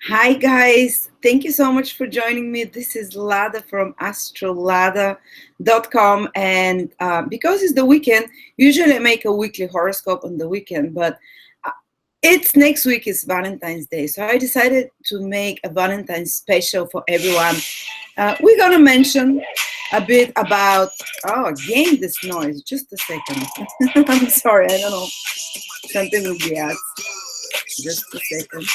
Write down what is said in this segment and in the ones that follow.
Hi guys, thank you so much for joining me. This is Lada from Astrolada.com, and because it's the weekend, usually I make a weekly horoscope on the weekend, but uh, it's next week is Valentine's Day, so I decided to make a Valentine's special for everyone. We're gonna mention a bit about, again this noise, just a second. I'm sorry, I don't know, something with the ads, just a second.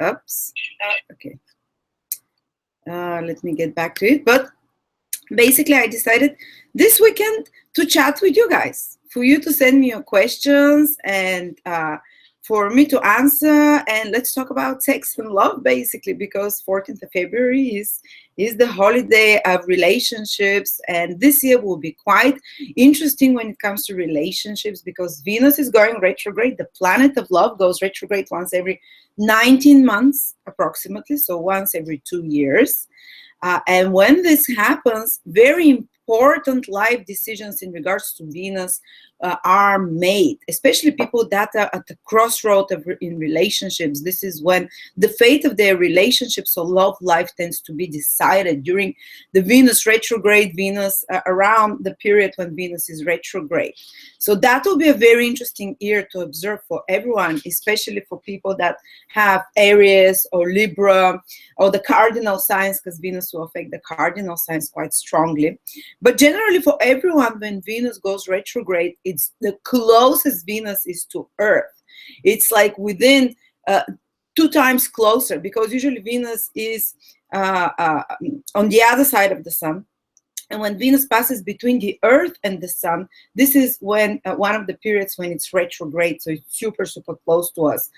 Oops. Okay. Let me get back to it. But basically, I decided this weekend to chat with you guys, for you to send me your questions and for me to answer. And let's talk about sex and love, basically, because 14th of February is the holiday of relationships. And this year will be quite interesting when it comes to relationships because Venus is going retrograde. The planet of love goes retrograde once every 19 months, approximately, so once every 2 years. And when this happens, very important life decisions in regards to Venus are made, especially people that are at the crossroad in relationships. This is when the fate of their relationships or love life tends to be decided during the Venus retrograde, around the period when Venus is retrograde. So that will be a very interesting year to observe for everyone, especially for people that have Aries or Libra or the cardinal signs, because Venus will affect the cardinal signs quite strongly. But generally for everyone, when Venus goes retrograde, it's the closest Venus is to Earth. It's like within 2 times closer, because usually Venus is on the other side of the sun. And when Venus passes between the Earth and the Sun, this is when one of the periods when it's retrograde, so it's super, super close to us.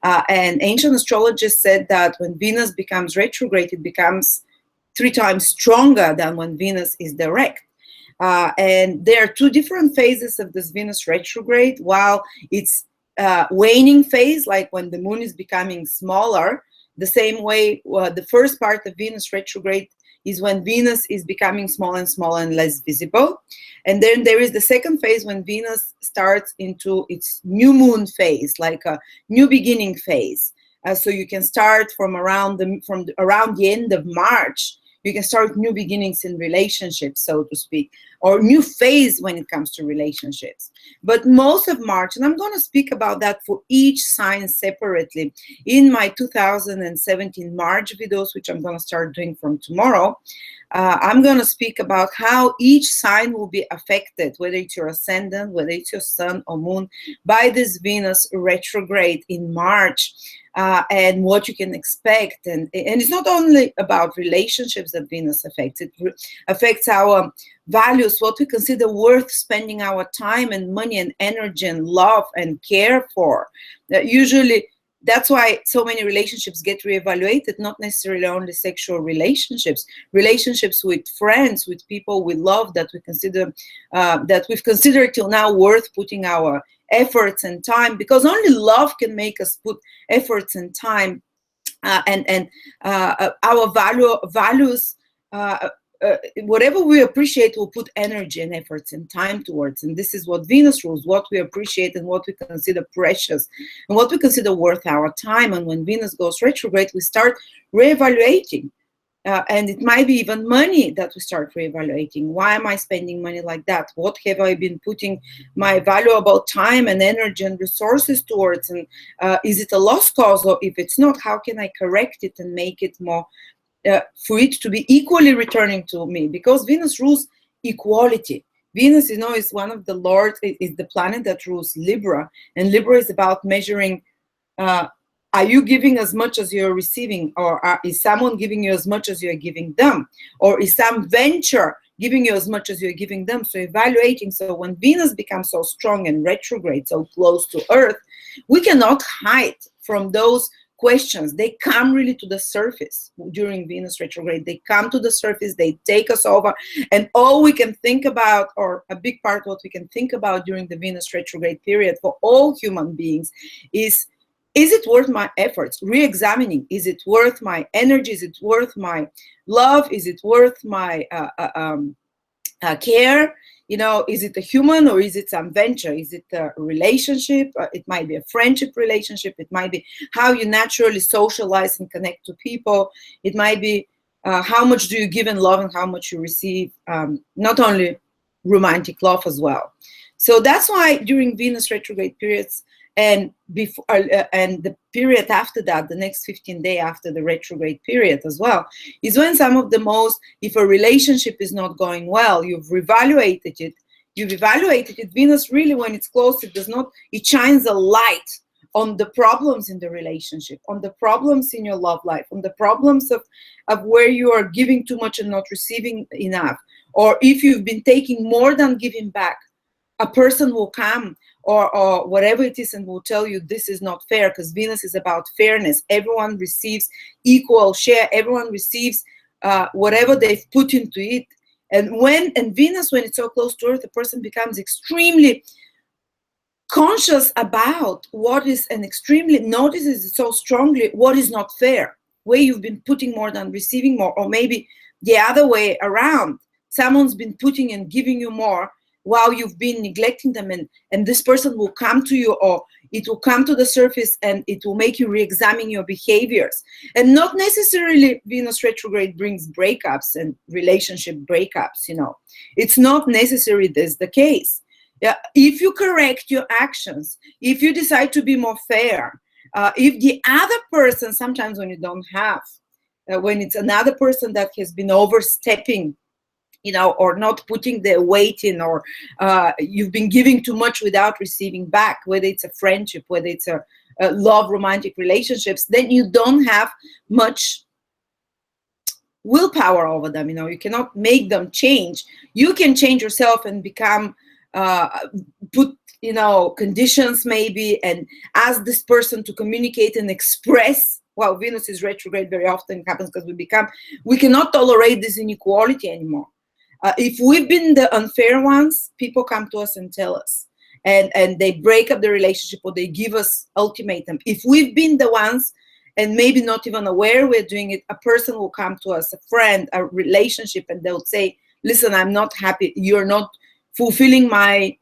And ancient astrologers said that when Venus becomes retrograde, it becomes 3 times stronger than when Venus is direct. And there are 2 different phases of this Venus retrograde. While it's waning phase, like when the moon is becoming smaller, the same way the first part of Venus retrograde is when Venus is becoming smaller and smaller and less visible. And then there is the second phase when Venus starts into its new moon phase, like a new beginning phase. So you can start from around the end of March. You can start new beginnings in relationships, so to speak, or new phase when it comes to relationships. But most of March, and I'm going to speak about that for each sign separately in my 2017 March videos, which I'm going to start doing from tomorrow. I'm going to speak about how each sign will be affected, whether it's your ascendant, whether it's your sun or moon, by this Venus retrograde in March. And what you can expect. And it's not only about relationships that Venus affects. It affects our values, what we consider worth spending our time and money and energy and love and care for. Usually, that's why so many relationships get reevaluated, not necessarily only sexual relationships, relationships with friends, with people we love that we consider, that we've considered till now worth putting our efforts and time, because only love can make us put efforts and time and our values. Whatever we appreciate, we'll put energy and efforts and time towards. And this is what Venus rules, what we appreciate and what we consider precious and what we consider worth our time. And when Venus goes retrograde, we start reevaluating. And it might be even money that we start reevaluating. Why am I spending money like that? What have I been putting my valuable time and energy and resources towards? And is it a lost cause? Or if it's not, how can I correct it and make it more, for it to be equally returning to me? Because Venus rules equality. Venus, is one of the lords, is the planet that rules Libra. And Libra is about measuring, are you giving as much as you're receiving? Or is someone giving you as much as you're giving them? Or is some venture giving you as much as you're giving them? So evaluating. So when Venus becomes so strong and retrograde, so close to Earth, we cannot hide from those questions. They come really to the surface during Venus retrograde. They come to the surface, they take us over. And all we can think about, or a big part what we can think about during the Venus retrograde period for all human beings is it worth my efforts? Re-examining, is it worth my energy? Is it worth my love? Is it worth my care? Is it a human or is it some venture? Is it a relationship? It might be a friendship relationship. It might be how you naturally socialize and connect to people. It might be how much do you give in love and how much you receive, not only romantic love as well. So that's why during Venus retrograde periods and before and the period after that, the next 15 days after the retrograde period as well, is when some of the most, if a relationship is not going well, you've evaluated it. Venus really, when it's close, it shines a light on the problems in the relationship, on the problems in your love life, on the problems of where you are giving too much and not receiving enough. Or if you've been taking more than giving back, a person will come or whatever it is and will tell you this is not fair, because Venus is about fairness. Everyone receives equal share. Everyone receives whatever they've put into it. And Venus, when it's so close to Earth, the person becomes extremely conscious about what is, and extremely notices it so strongly what is not fair, where you've been putting more than receiving more, or maybe the other way around. Someone's been putting and giving you more while you've been neglecting them, and this person will come to you, or it will come to the surface and it will make you re-examine your behaviors. And not necessarily Venus retrograde brings breakups and relationship breakups, It's not necessarily this the case. Yeah, if you correct your actions, if you decide to be more fair, if the other person, sometimes when you don't have, when it's another person that has been overstepping, or not putting their weight in, or you've been giving too much without receiving back, whether it's a friendship, whether it's a love, romantic relationships, then you don't have much willpower over them. You cannot make them change. You can change yourself and become, put, conditions maybe, and ask this person to communicate and express. Well, Venus is retrograde, very often it happens because we cannot tolerate this inequality anymore. If we've been the unfair ones, people come to us and tell us, and they break up the relationship, or they give us ultimatum. If we've been the ones and maybe not even aware we're doing it, a person will come to us, a friend, a relationship, and they'll say, listen, I'm not happy. You're not fulfilling my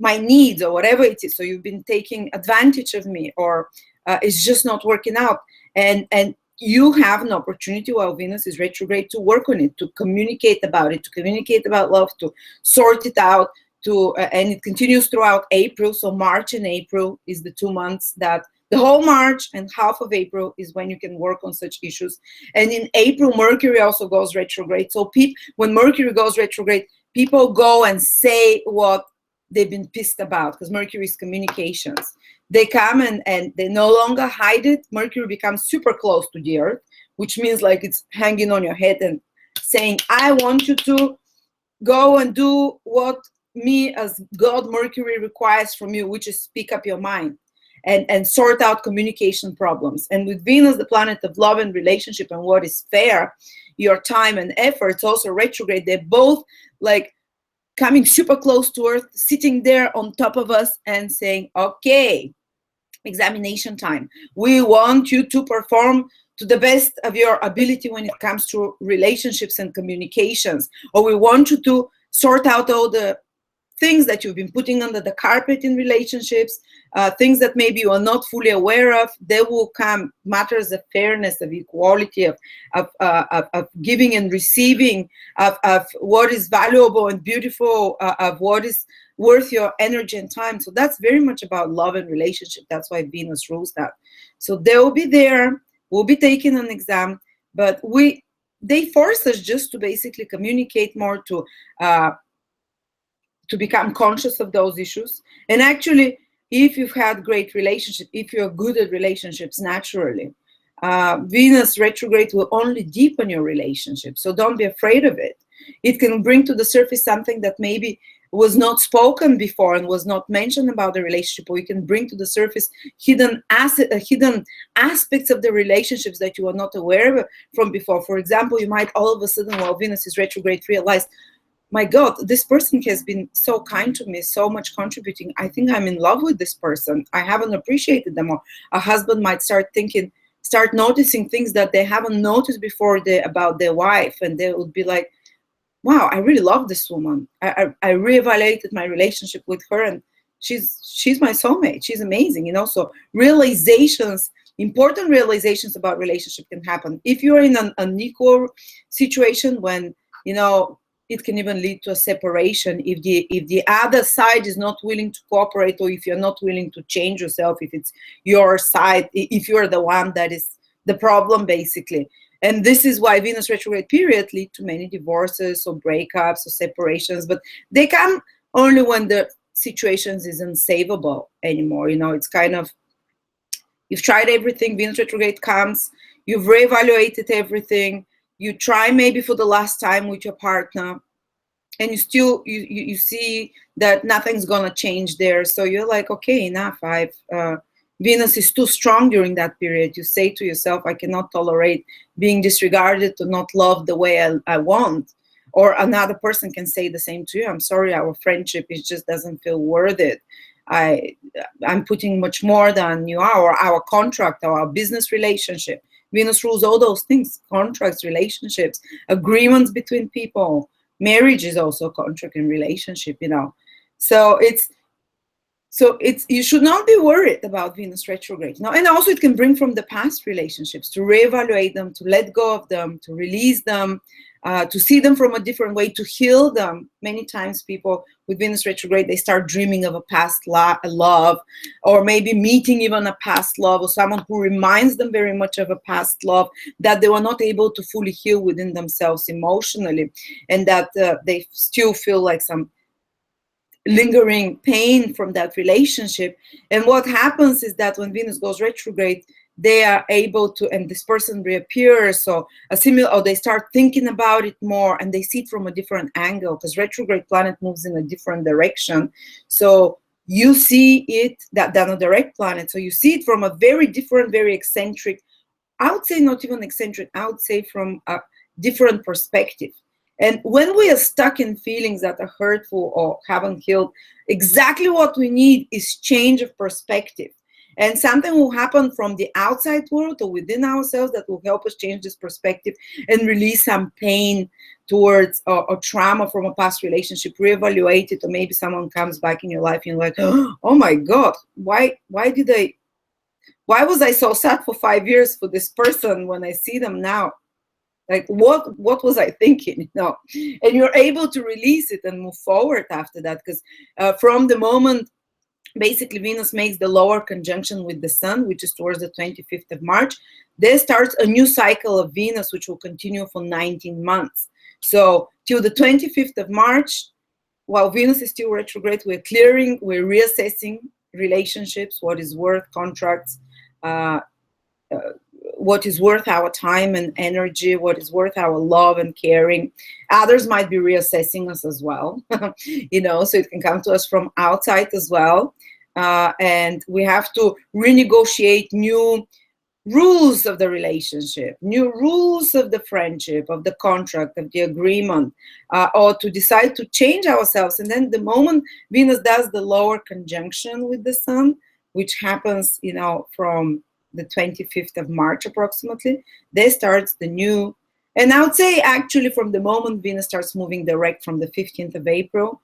needs, or whatever it is. So you've been taking advantage of me, or it's just not working out. And you have an opportunity while Venus is retrograde to work on it, to communicate about it, to communicate about love, to sort it out, and it continues throughout April. So March and April is the 2 months that, the whole March and half of April is when you can work on such issues. And in April, Mercury also goes retrograde. So when Mercury goes retrograde, people go and say what they've been pissed about, because Mercury is communications. They come and they no longer hide it. Mercury becomes super close to the Earth, which means like it's hanging on your head and saying, I want you to go and do what me as God Mercury requires from you, which is speak up your mind and sort out communication problems. And with Venus, the planet of love and relationship and what is fair, your time and efforts also retrograde. They're both like coming super close to Earth, sitting there on top of us and saying, okay, examination time. We want you to perform to the best of your ability when it comes to relationships and communications, or we want you to sort out all the things that you've been putting under the carpet in relationships, things that maybe you are not fully aware of. There will come matters of fairness, of equality, of giving and receiving, of what is valuable and beautiful, of what is worth your energy and time. So that's very much about love and relationship. That's why Venus rules that. So they will be there. We'll be taking an exam, but they force us just to basically communicate more, to become conscious of those issues. And actually, if you've had great relationship, if you're good at relationships naturally, Venus retrograde will only deepen your relationship. So don't be afraid of it. It can bring to the surface something that maybe was not spoken before and was not mentioned about the relationship, or you can bring to the surface hidden aspects of the relationships that you were not aware of from before. For example, you might all of a sudden, while Venus is retrograde, realize, my God, this person has been so kind to me, so much contributing. I think I'm in love with this person. I haven't appreciated them. Or a husband might start noticing things that they haven't noticed before about their wife. And they would be like, wow, I really love this woman. I reevaluated my relationship with her, and she's my soulmate. She's amazing, you know. So realizations, important realizations about relationship can happen if you're in an unequal situation, when, you know, it can even lead to a separation if the other side is not willing to cooperate, or if you're not willing to change yourself, if it's your side, if you're the one that is the problem, basically. And this is why Venus retrograde period lead to many divorces or breakups or separations, but they come only when the situations is unsavable anymore. You know, it's kind of, you've tried everything, Venus retrograde comes, you've reevaluated everything, you try maybe for the last time with your partner, and you still you see that nothing's gonna change there. So you're like, okay, enough. Venus is too strong during that period. You say to yourself, I cannot tolerate being disregarded, to not love the way I want. Or another person can say the same to you. I'm sorry, our friendship, it just doesn't feel worth it. I'm putting much more than you are, or our contract, or our business relationship. Venus rules all those things: contracts, relationships, agreements between people. Marriage is also a contract and relationship, you know. So it's you should not be worried about Venus retrograde. Now, and also it can bring from the past relationships, to reevaluate them, to let go of them, to release them, to see them from a different way, to heal them. Many times people with Venus retrograde, they start dreaming of a past love, or maybe meeting even a past love, or someone who reminds them very much of a past love that they were not able to fully heal within themselves emotionally, and that they still feel like some lingering pain from that relationship. And what happens is that when Venus goes retrograde, they are able to, and this person reappears, or a similar, or they start thinking about it more, and they see it from a different angle, because retrograde planet moves in a different direction. So you see it than a direct planet. So you see it from a very different, very eccentric, I would say not even eccentric, I would say from a different perspective. And when we are stuck in feelings that are hurtful or haven't healed, exactly what we need is change of perspective. And something will happen from the outside world or within ourselves that will help us change this perspective and release some pain towards or trauma from a past relationship, reevaluate it, or maybe someone comes back in your life and you're like, oh my God, why was I so sad for 5 years for this person when I see them now? Like, what was I thinking? No. And you're able to release it and move forward after that, because from the moment basically Venus makes the lower conjunction with the Sun, which is towards the 25th of March, there starts a new cycle of Venus, which will continue for 19 months. So till the 25th of March, while Venus is still retrograde, we're clearing, we're reassessing relationships, what is worth, contracts, what is worth our time and energy, what is worth our love and caring. Others might be reassessing us as well, you know, so it can come to us from outside as well. And we have to renegotiate new rules of the relationship, new rules of the friendship, of the contract, of the agreement, or to decide to change ourselves. And then the moment Venus does the lower conjunction with the Sun, which happens, you know, from the 25th of March approximately, there starts the new, and I would say actually from the moment Venus starts moving direct from the 15th of April,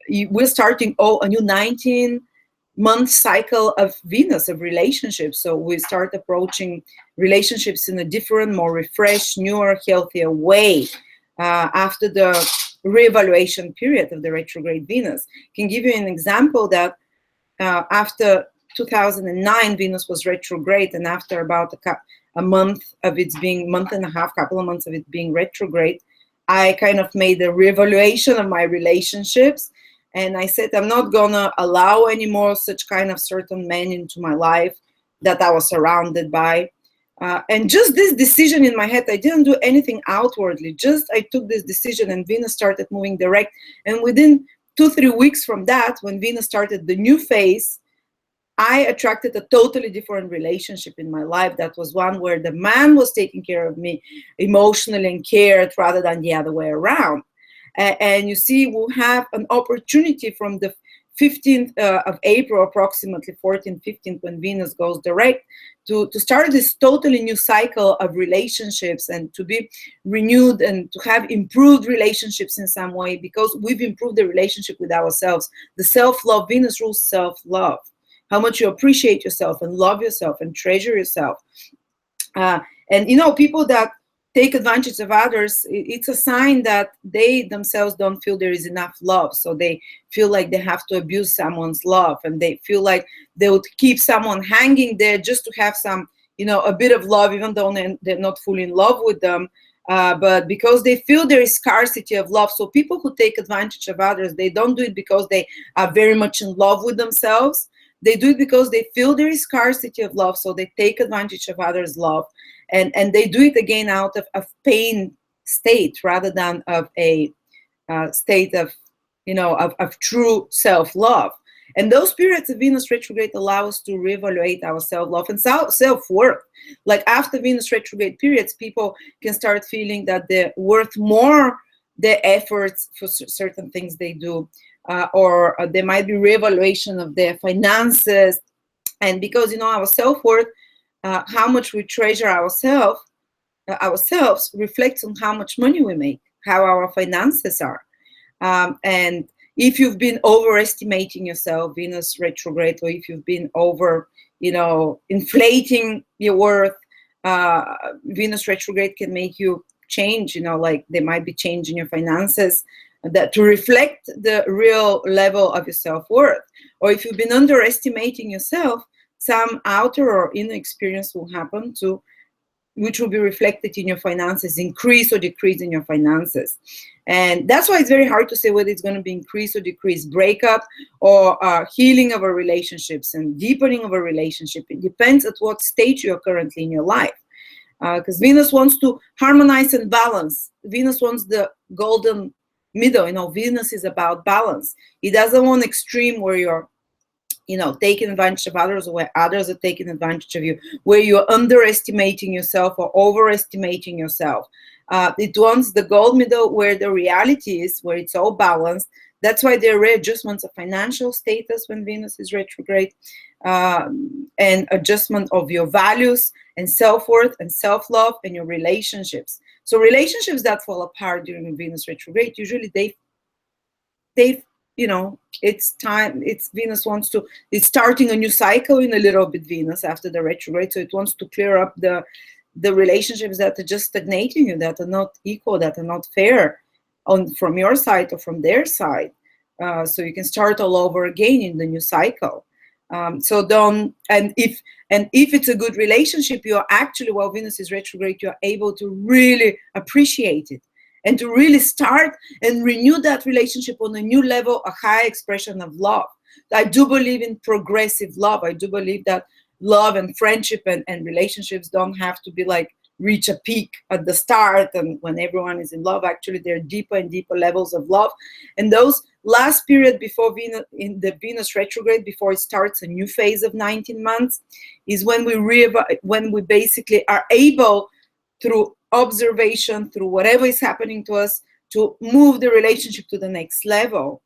we're starting a new 19-month cycle of Venus, of relationships. So we start approaching relationships in a different, more refreshed, newer, healthier way after the reevaluation period of the retrograde Venus. I can give you an example that after 2009, Venus was retrograde, and after about a month of its being, month and a half, couple of months of it being retrograde, I kind of made a reevaluation of my relationships, and I said I'm not gonna allow anymore such kind of certain men into my life that I was surrounded by. And just this decision in my head, I didn't do anything outwardly, just I took this decision, and Venus started moving direct. And within 2-3 weeks from that, when Venus started the new phase, I attracted a totally different relationship in my life. That was one where the man was taking care of me emotionally and cared, rather than the other way around. And you see, we'll have an opportunity from the 15th of April, approximately 14th, 15th, when Venus goes direct, to start this totally new cycle of relationships and to be renewed and to have improved relationships in some way, because we've improved the relationship with ourselves. The self-love, Venus rules self-love, how much you appreciate yourself and love yourself and treasure yourself. And, you know, people that take advantage of others, it's a sign that they themselves don't feel there is enough love. So they feel like they have to abuse someone's love, and they feel like they would keep someone hanging there just to have some, you know, a bit of love, even though they're not fully in love with them. But because they feel there is scarcity of love. So people who take advantage of others, they don't do it because they are very much in love with themselves. They do it because they feel there is scarcity of love. So they take advantage of others' love. And they do it again out of pain state rather than of a state of, you know, of true self-love. And those periods of Venus retrograde allow us to reevaluate our self-love and self-worth. Like after Venus retrograde periods, people can start feeling that they're worth more their efforts for certain things they do, or there might be reevaluation of their finances. And because, you know, our self-worth, how much we treasure ourselves reflects on how much money we make, how our finances are. And if you've been overestimating yourself, Venus retrograde, or if you've been over, you know, inflating your worth, Venus retrograde can make you change, you know, like there might be change in your finances that to reflect the real level of your self-worth. Or if you've been underestimating yourself, some outer or inner experience will happen to, which will be reflected in your finances, increase or decrease in your finances. And that's why it's very hard to say whether it's going to be increase or decrease, breakup or healing of our relationships and deepening of a relationship. It depends at what stage you're currently in your life. Because Venus wants to harmonize and balance. Venus wants the golden middle. You know, Venus is about balance. It doesn't want extreme where you're, you know, taking advantage of others, or where others are taking advantage of you, where you're underestimating yourself or overestimating yourself. It wants the gold middle where the reality is, where it's all balanced. That's why there are readjustments of financial status when Venus is retrograde, and adjustment of your values and self-worth and self-love and your relationships. So relationships that fall apart during Venus retrograde, usually they you know, it's time, it's Venus wants to, it's starting a new cycle in a little bit, Venus, after the retrograde. So it wants to clear up the relationships that are just stagnating you, that are not equal, that are not fair from your side or from their side. So you can start all over again in the new cycle. So don't, and if it's a good relationship, you're actually, while Venus is retrograde, you're able to really appreciate it and to really start and renew that relationship on a new level, a high expression of love. I do believe in progressive love. I do believe that love and friendship and relationships don't have to be like reach a peak at the start and when everyone is in love. Actually, there are deeper and deeper levels of love. And those last period before Venus, in the Venus retrograde, before it starts a new phase of 19 months, is when we basically are able, through observation, through whatever is happening to us, to move the relationship to the next level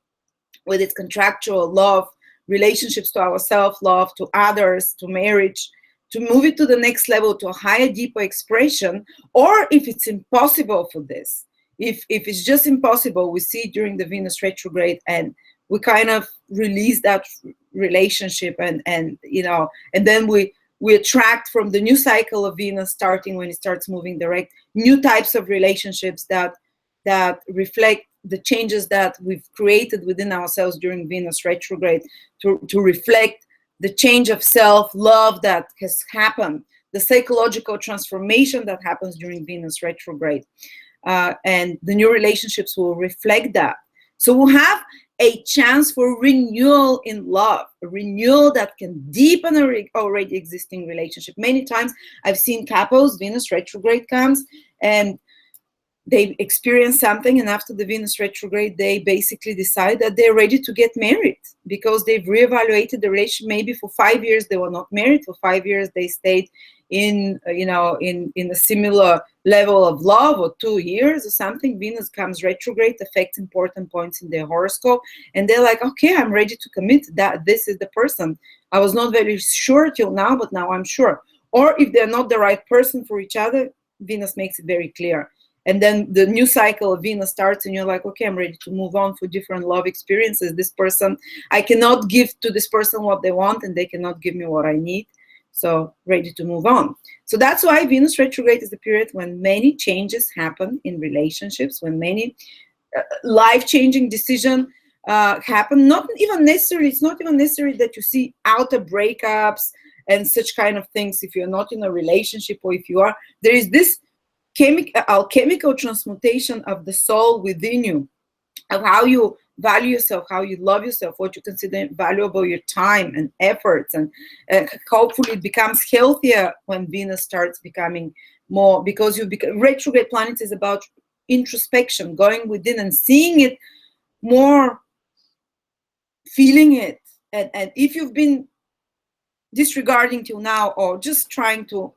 with its contractual love, relationships to ourselves, love to others, to marriage, to move it to the next level, to a higher, deeper expression. Or if it's impossible for this, if it's just impossible, we see during the Venus retrograde and we kind of release that relationship and you know, and then we attract from the new cycle of Venus starting when it starts moving direct, new types of relationships that reflect the changes that we've created within ourselves during Venus retrograde, to reflect the change of self-love that has happened, the psychological transformation that happens during Venus retrograde. And the new relationships will reflect that. So we'll have a chance for renewal in love, a renewal that can deepen a already existing relationship. Many times I've seen couples, Venus retrograde comes and they experience something, and after the Venus retrograde, they basically decide that they're ready to get married because they've reevaluated the relationship. Maybe for 5 years they were not married, for 5 years they stayed in in a similar level of love, or 2 years or something, Venus comes retrograde, affects important points in their horoscope, and they're like, okay, I'm ready to commit, that this is the person. I was not very sure till now, but now I'm sure. Or if they're not the right person for each other, Venus makes it very clear. And then the new cycle of Venus starts, and you're like, okay, I'm ready to move on for different love experiences. This person, I cannot give to this person what they want, and they cannot give me what I need. So ready to move on. So that's why Venus retrograde is the period when many changes happen in relationships, when many life-changing decisions happen. Not even necessarily, it's not even necessary that you see outer breakups and such kind of things if you're not in a relationship, or if you are. There is this alchemical transmutation of the soul within you, of how you value yourself, how you love yourself, what you consider valuable, your time and efforts, and hopefully it becomes healthier when Venus starts becoming more, because you become retrograde planets is about introspection, going within and seeing it more, feeling it, and if you've been disregarding till now, or just trying to,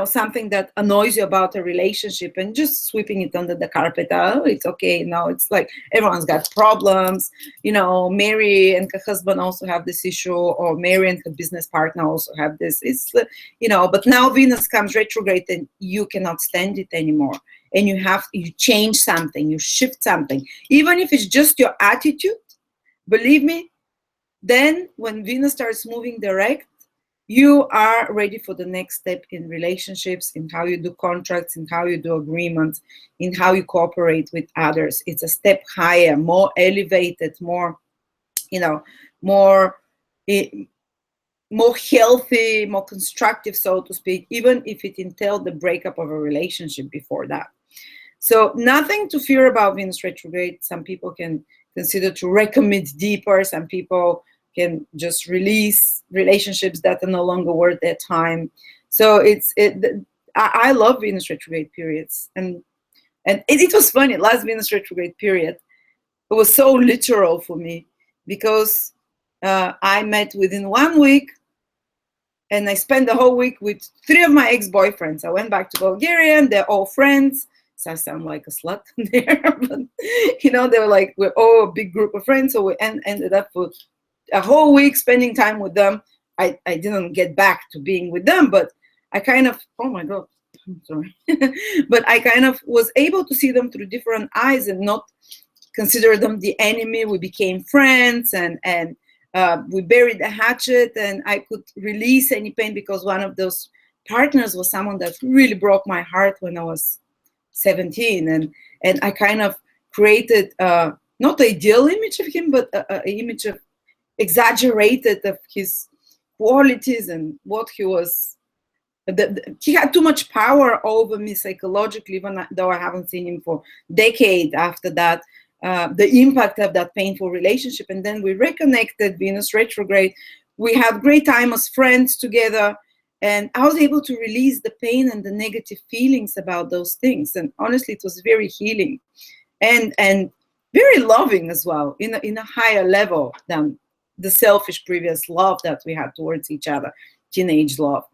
something that annoys you about a relationship and just sweeping it under the carpet. Oh, it's okay. No, it's like everyone's got problems. Mary and her husband also have this issue, or Mary and her business partner also have this. It's, but now Venus comes retrograde and you cannot stand it anymore. And you change something, you shift something. Even if it's just your attitude, believe me, then when Venus starts moving direct, you are ready for the next step in relationships, in how you do contracts, in how you do agreements, in how you cooperate with others. It's a step higher, more elevated, more, more healthy, more constructive, so to speak, even if it entailed the breakup of a relationship before that. So nothing to fear about Venus retrograde. Some people can consider to recommit deeper. Some people can just release relationships that are no longer worth their time. So I love Venus retrograde periods, and it was funny. Last Venus retrograde period, it was so literal for me, because I met within 1 week, and I spent the whole week with 3 of my ex-boyfriends. I went back to Bulgaria, and they're all friends. So I sound like a slut there, but they were like, we're all a big group of friends. So we ended up with a whole week spending time with them. I didn't get back to being with them, but I kind of, oh my God, I'm sorry. But I kind of was able to see them through different eyes and not consider them the enemy. We became friends, and we buried the hatchet, and I could release any pain, because one of those partners was someone that really broke my heart when I was 17. And I kind of created not the ideal image of him, but an image of exaggerated of his qualities and what he was. He had too much power over me psychologically, even though I haven't seen him for decades after that. The impact of that painful relationship. And then we reconnected, Venus retrograde. We had great time as friends together. And I was able to release the pain and the negative feelings about those things. And honestly, it was very healing and very loving as well, in a higher level than the selfish previous love that we had towards each other, teenage love.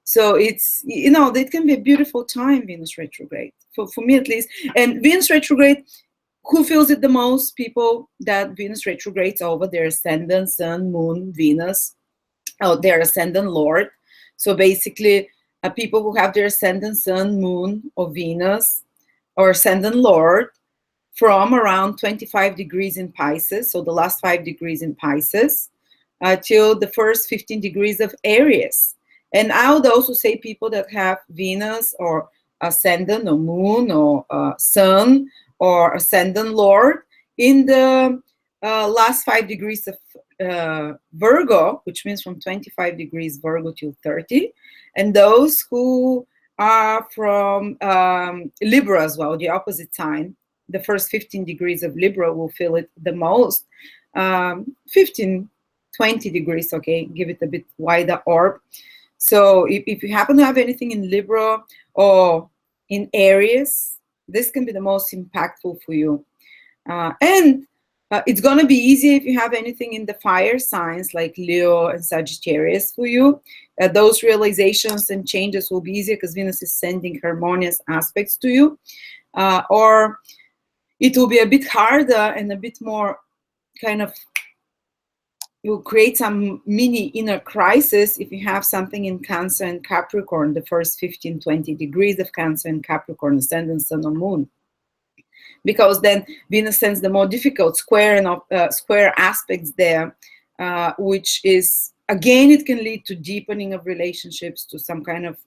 So it's, it can be a beautiful time, Venus retrograde, for me at least. And Venus retrograde, who feels it the most? People that Venus retrogrades over their ascendant, sun, moon, Venus, their ascendant Lord. So basically, people who have their ascendant, sun, moon, or Venus, or ascendant Lord, from around 25 degrees in Pisces, so the last 5 degrees in Pisces, till the first 15 degrees of Aries. And I would also say people that have Venus or ascendant or moon or sun or ascendant Lord in the last 5 degrees of Virgo, which means from 25 degrees Virgo to 30. And those who are from Libra as well, the opposite sign. The first 15 degrees of Libra will feel it the most. 15, 20 degrees, okay, give it a bit wider orb. So if you happen to have anything in Libra or in Aries, this can be the most impactful for you. And It's going to be easy if you have anything in the fire signs like Leo and Sagittarius for you. Those realizations and changes will be easier because Venus is sending harmonious aspects to you. Or it will be a bit harder and a bit more kind of, you'll create some mini inner crisis if you have something in Cancer and Capricorn, the first 15, 20 degrees of Cancer and Capricorn, Ascendant, Sun, or Moon. Because then Venus sends the more difficult square and square aspects there, which is, again, it can lead to deepening of relationships, to some kind of,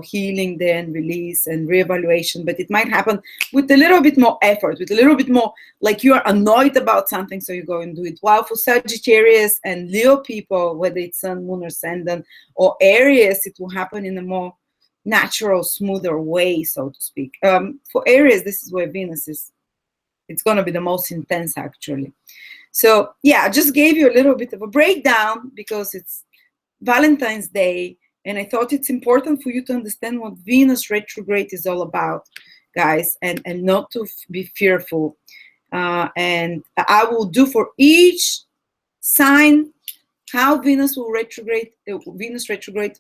healing there and release and reevaluation. But it might happen with a little bit more effort, with a little bit more, like you are annoyed about something, so you go and do it. While for Sagittarius and Leo people, whether it's Sun, Moon, or Ascendant, or Aries, it will happen in a more natural, smoother way, so to speak. For Aries, this is where Venus is. It's going to be the most intense, actually. So, yeah, I just gave you a little bit of a breakdown because it's Valentine's Day, and I thought it's important for you to understand what Venus retrograde is all about, guys, and not to be fearful. And I will do for each sign how Venus retrograde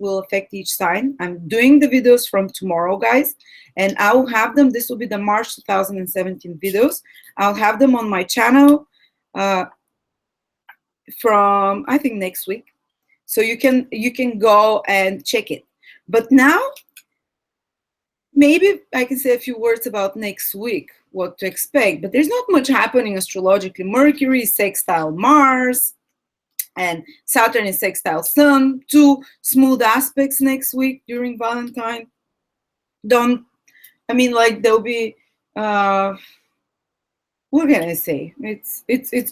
will affect each sign. I'm doing the videos from tomorrow, guys, and I will have them. This will be the March 2017 videos. I'll have them on my channel from, I think, next week. So you can go and check it. But now, maybe I can say a few words about next week, what to expect. But there's not much happening astrologically. Mercury is sextile Mars, and Saturn is sextile Sun. 2 smooth aspects next week during Valentine. There'll be, what can I say? It's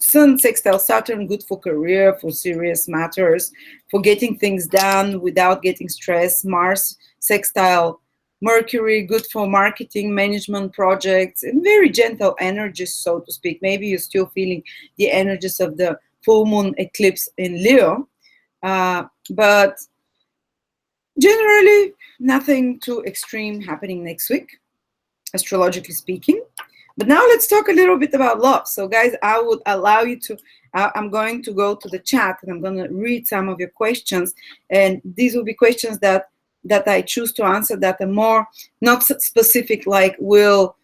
Sun sextile Saturn, good for career, for serious matters, for getting things done without getting stressed. Mars sextile Mercury, good for marketing, management projects, and very gentle energies, so to speak. Maybe you're still feeling the energies of the full moon eclipse in Leo, but generally nothing too extreme happening next week, astrologically speaking. But now let's talk a little bit about love. So guys, I would allow you to, I'm going to go to the chat and I'm going to read some of your questions, and these will be questions that I choose to answer that are more not specific, like will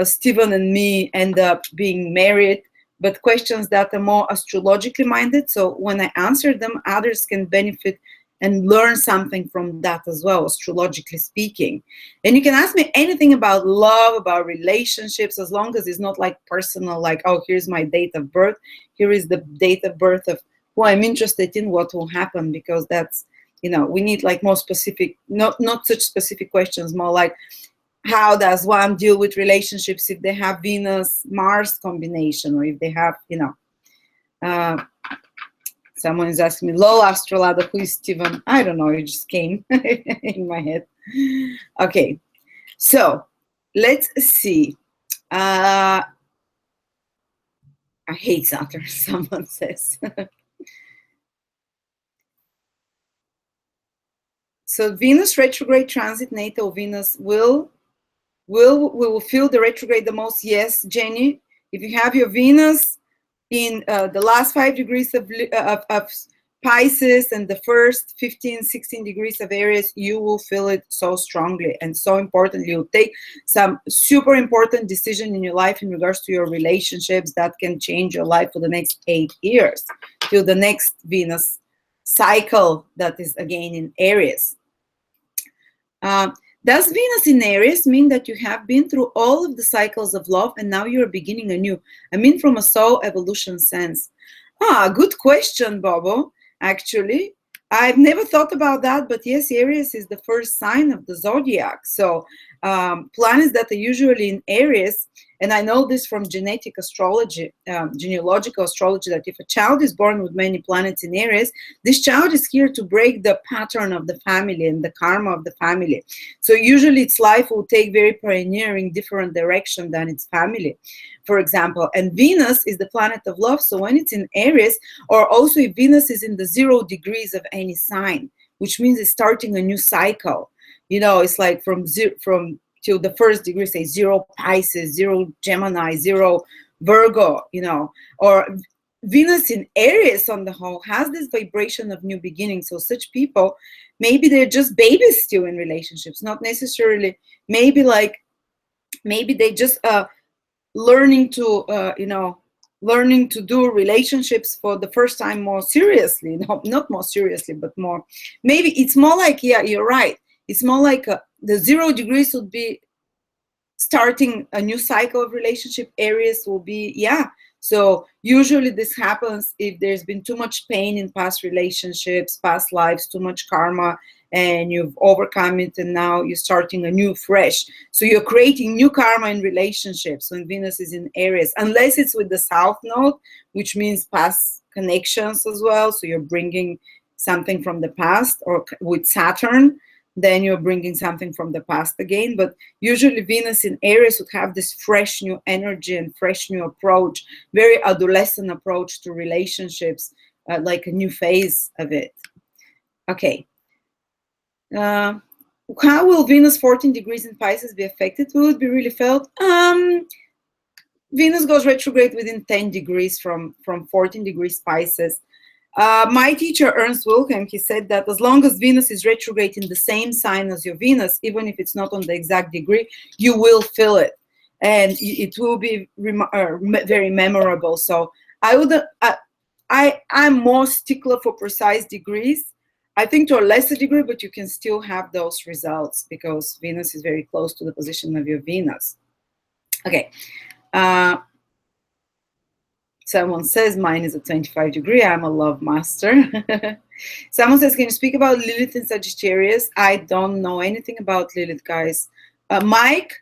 Stephen and me end up being married, but questions that are more astrologically minded. So when I answer them, others can benefit and learn something from that as well, astrologically speaking. And you can ask me anything about love, about relationships, as long as it's not like personal, like, oh, here's my date of birth. Here is the date of birth of who I'm interested in, what will happen, because that's, we need like more specific, not such specific questions, more like, how does one deal with relationships if they have Venus-Mars combination, or if they have, someone is asking me, Lola Astrolada, who is Stephen? I don't know, it just came in my head. Okay, so let's see. I hate Saturn, someone says. So Venus retrograde transit, natal Venus we will feel the retrograde the most. Yes, Jenny, if you have your Venus in the last 5 degrees of Pisces and the first 15, 16 degrees of Aries, you will feel it so strongly. And so importantly, you'll take some super important decision in your life in regards to your relationships that can change your life for the next 8 years till the next Venus cycle that is again in Aries. Does Venus in Aries mean that you have been through all of the cycles of love and now you're beginning anew? I mean, from a soul evolution sense. Good question, Bobo. Actually, I've never thought about that, but yes, Aries is the first sign of the zodiac. So planets that are usually in Aries, and I know this from genetic astrology, genealogical astrology, that if a child is born with many planets in Aries, this child is here to break the pattern of the family and the karma of the family. So usually its life will take very pioneering, different direction than its family, for example. And Venus is the planet of love. So when it's in Aries, or also if Venus is in the 0 degrees of any sign, which means it's starting a new cycle. It's like from till the first degree, say 0 Pisces, 0 Gemini, 0 Virgo, or Venus in Aries on the whole has this vibration of new beginnings. So such people, maybe they're just babies still in relationships, not necessarily, maybe they just learning to do relationships for the first time more seriously. Not more seriously, but more, maybe it's more like, yeah, you're right, it's more like the 0 degrees would be starting a new cycle of relationship. Aries will be, yeah. So usually this happens if there's been too much pain in past relationships, past lives, too much karma, and you've overcome it, and now you're starting a new fresh. So you're creating new karma in relationships when Venus is in Aries, unless it's with the South Node, which means past connections as well. So you're bringing something from the past, or with Saturn, then you're bringing something from the past again. But usually Venus in Aries would have this fresh new energy and fresh new approach, very adolescent approach to relationships, like a new phase of it. Okay. How will Venus 14 degrees in Pisces be affected? Will it be really felt? Venus goes retrograde within 10 degrees from 14 degrees Pisces. My teacher, Ernst Wilhelm, he said that as long as Venus is retrograde in the same sign as your Venus, even if it's not on the exact degree, you will feel it. And it will be very memorable. So I'm more stickler for precise degrees. I think to a lesser degree, but you can still have those results because Venus is very close to the position of your Venus. Okay. Someone says mine is a 25 degree. I'm a love master. Someone says, can you speak about Lilith in Sagittarius? I don't know anything about Lilith, guys. Magic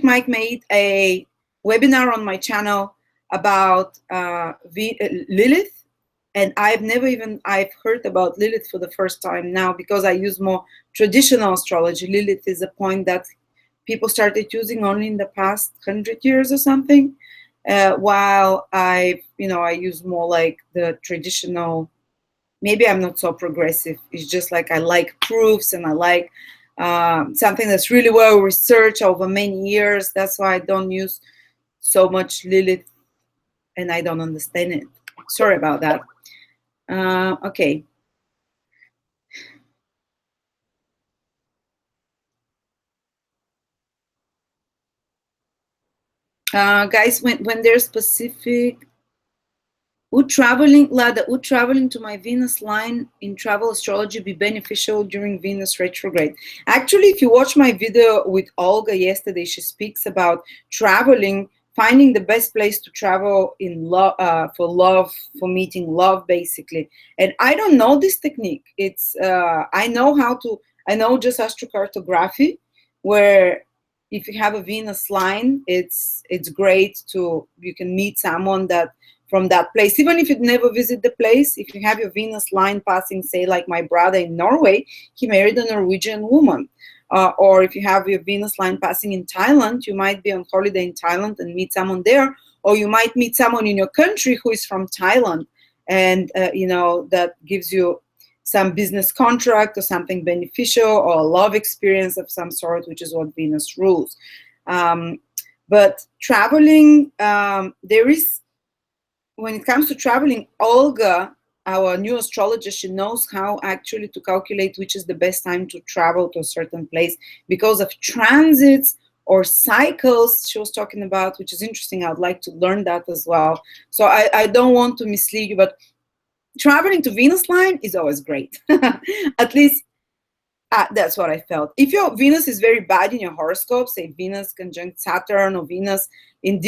Mike made a webinar on my channel about Lilith. And I've heard about Lilith for the first time now because I use more traditional astrology. Lilith is a point that people started using only in the past 100 years or something. While I use more like the traditional, maybe I'm not so progressive. It's just like I like proofs and I like something that's really well researched over many years. That's why I don't use so much Lilith and I don't understand it. Sorry about that. Okay. Guys, when there's specific, would traveling to my Venus line in travel astrology be beneficial during Venus retrograde? Actually, if you watch my video with Olga yesterday, she speaks about traveling, finding the best place to travel in love, for meeting love, basically. And I don't know this technique. It's I know just astrocartography, where if you have a Venus line, it's great you can meet someone that from that place, even if you never visit the place. If you have your Venus line passing, say like my brother in Norway, he married a Norwegian woman. Or if you have your Venus line passing in Thailand, you might be on holiday in Thailand and meet someone there, or you might meet someone in your country who is from Thailand, and that gives you some business contract or something beneficial, or a love experience of some sort, which is what Venus rules. But traveling, when it comes to traveling, Olga, our new astrologer, she knows how actually to calculate which is the best time to travel to a certain place because of transits or cycles she was talking about, which is interesting. I'd like to learn that as well. So I don't want to mislead you, but traveling to Venus line is always great. At least that's what I felt. If your Venus is very bad in your horoscope, say Venus conjunct Saturn, or Venus in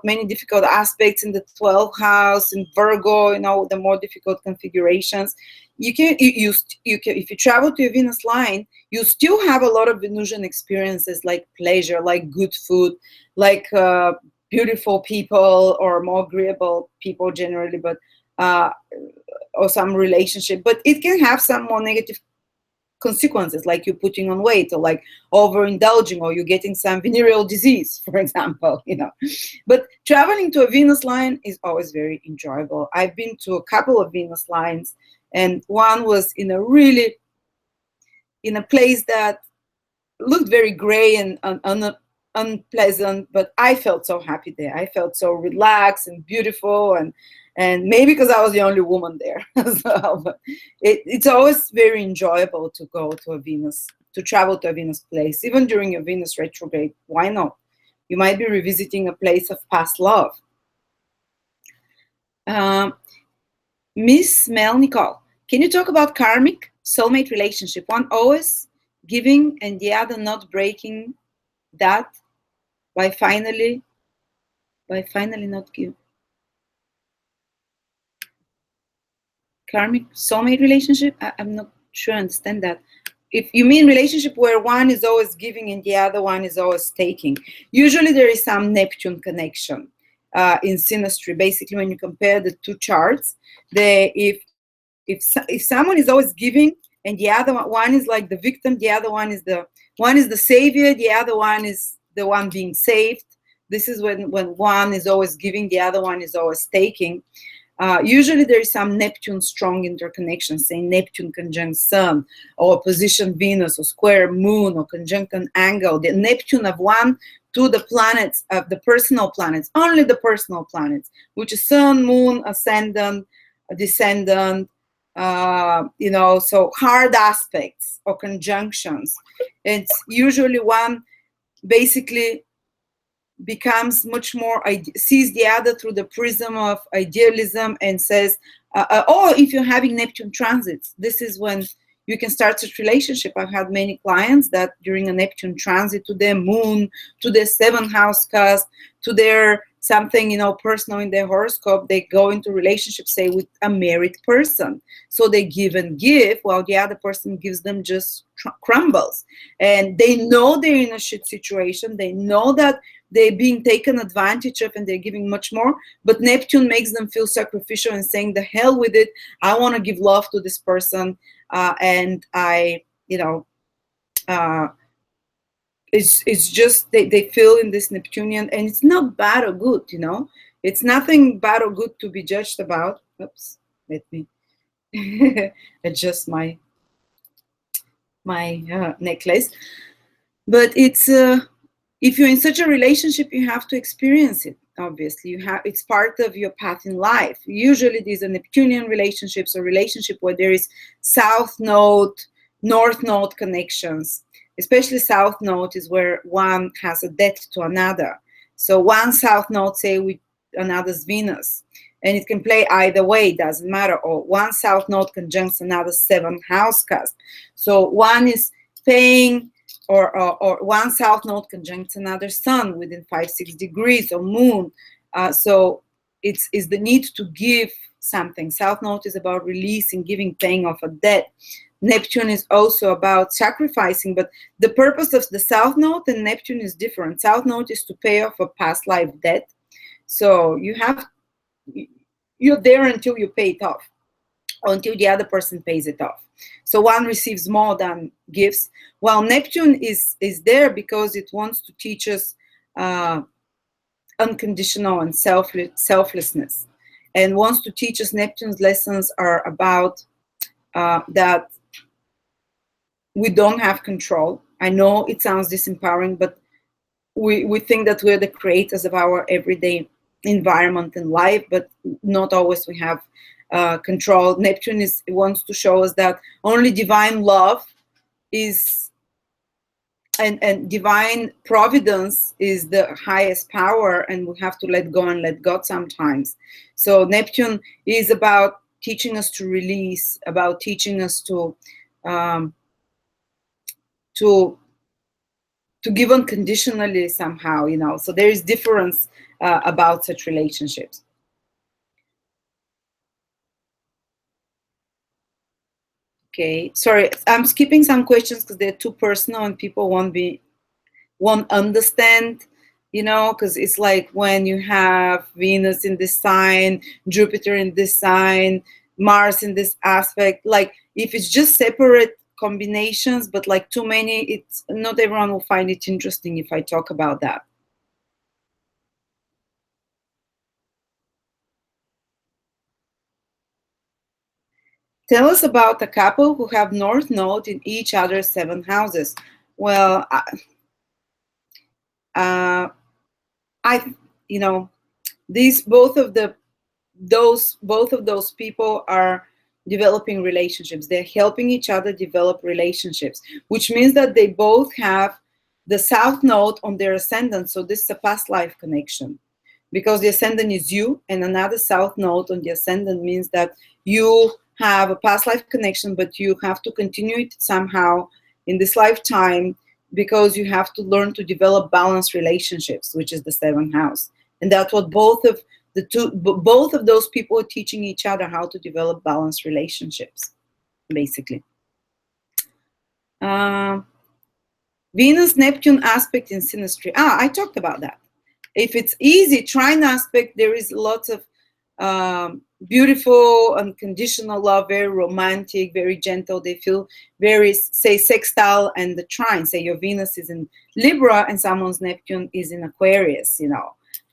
many difficult aspects in the 12th house, in Virgo, the more difficult configurations, if you travel to your Venus line, you still have a lot of Venusian experiences, like pleasure, like good food, like beautiful people, or more agreeable people generally, but or some relationship. But it can have some more negative consequences, like you putting on weight, or like overindulging, or you're getting some venereal disease, for example. But traveling to a Venus line is always very enjoyable. I've been to a couple of Venus lines, and one was in a place that looked very gray and unpleasant, but I felt so happy there. I felt so relaxed and beautiful, and maybe because I was the only woman there as well. But it's always very enjoyable to go to a Venus, to travel to a Venus place, even during a Venus retrograde. Why not? You might be revisiting a place of past love. Miss Mel Nicole, can you talk about karmic soulmate relationship? One always giving and the other not breaking that by finally not give. Karmic soulmate relationship? I'm not sure I understand that. If you mean relationship where one is always giving and the other one is always taking, usually there is some Neptune connection in synastry. Basically, when you compare the two charts, if someone is always giving and the other one is like the victim, the other one is the savior, the other one is the one being saved. This is when one is always giving, the other one is always taking. Usually there is some Neptune strong interconnection, say Neptune conjunct Sun, or opposition Venus, or square Moon, or conjunct an angle. The Neptune of one to the planets, of the personal planets, only the personal planets, which is Sun, Moon, Ascendant, Descendant, so hard aspects or conjunctions. It's usually one basically becomes much more, sees the other through the prism of idealism and says, if you're having Neptune transits, this is when you can start such relationship. I've had many clients that during a Neptune transit to their moon, to their 7th house cusp, to their something, personal in their horoscope, they go into relationship, say, with a married person. So they give and give while the other person gives them just crumbles. And they know they're in a shit situation. They know that they're being taken advantage of and they're giving much more, but Neptune makes them feel sacrificial and saying, the hell with it, I want to give love to this person, and it's just they feel in this Neptunian, and it's not bad or good, it's nothing bad or good to be judged about. Oops, let me adjust my necklace. But it's if you're in such a relationship, you have to experience it. Obviously, it's part of your path in life. Usually, these are Neptunian relationships, or relationship where there is South Node, North Node connections. Especially South Node is where one has a debt to another. So one South Node, say, with another's Venus, and it can play either way, doesn't matter. Or one South Node conjuncts another 7th house cusp. So one is paying, or one South Node conjuncts another Sun within 5-6 degrees, or Moon. So it's the need to give something. South Node is about releasing, giving, paying off a debt. Neptune is also about sacrificing, but the purpose of the South Node and Neptune is different. South Node is to pay off a past life debt. So you're there until you pay it off, or until the other person pays it off. So one receives more than gives, while Neptune is there because it wants to teach us unconditional and selflessness, and wants to teach us. Neptune's lessons are about that we don't have control. I know it sounds disempowering, but we think that we're the creators of our everyday environment and life, but not always we have control. Neptune wants to show us that only divine love is, and divine providence is the highest power, and we have to let go and let God sometimes. So Neptune is about teaching us to release, about teaching us to give unconditionally somehow, So there is difference about such relationships. Okay, sorry, I'm skipping some questions because they're too personal and people won't understand, because it's like when you have Venus in this sign, Jupiter in this sign, Mars in this aspect. Like if it's just separate combinations, but like too many, it's not everyone will find it interesting if I talk about that. Tell us about a couple who have North Node in each other's 7 houses. Well, uh, I, you know, these both of those people are developing relationships. They're helping each other develop relationships, which means that they both have the south node on their ascendant. So this is a past life connection, because the ascendant is you, and another south node on the ascendant means that you have a past life connection, but you have to continue it somehow in this lifetime, because you have to learn to develop balanced relationships, which is the seventh house. And that's what both of those people are teaching each other, how to develop balanced relationships, basically. Venus Neptune aspect in synastry. I talked about that. If it's easy, trine aspect, there is lots of beautiful, unconditional love, very romantic, very gentle. They feel very, say, sextile, and the trine, say your Venus is in Libra and someone's Neptune is in Aquarius,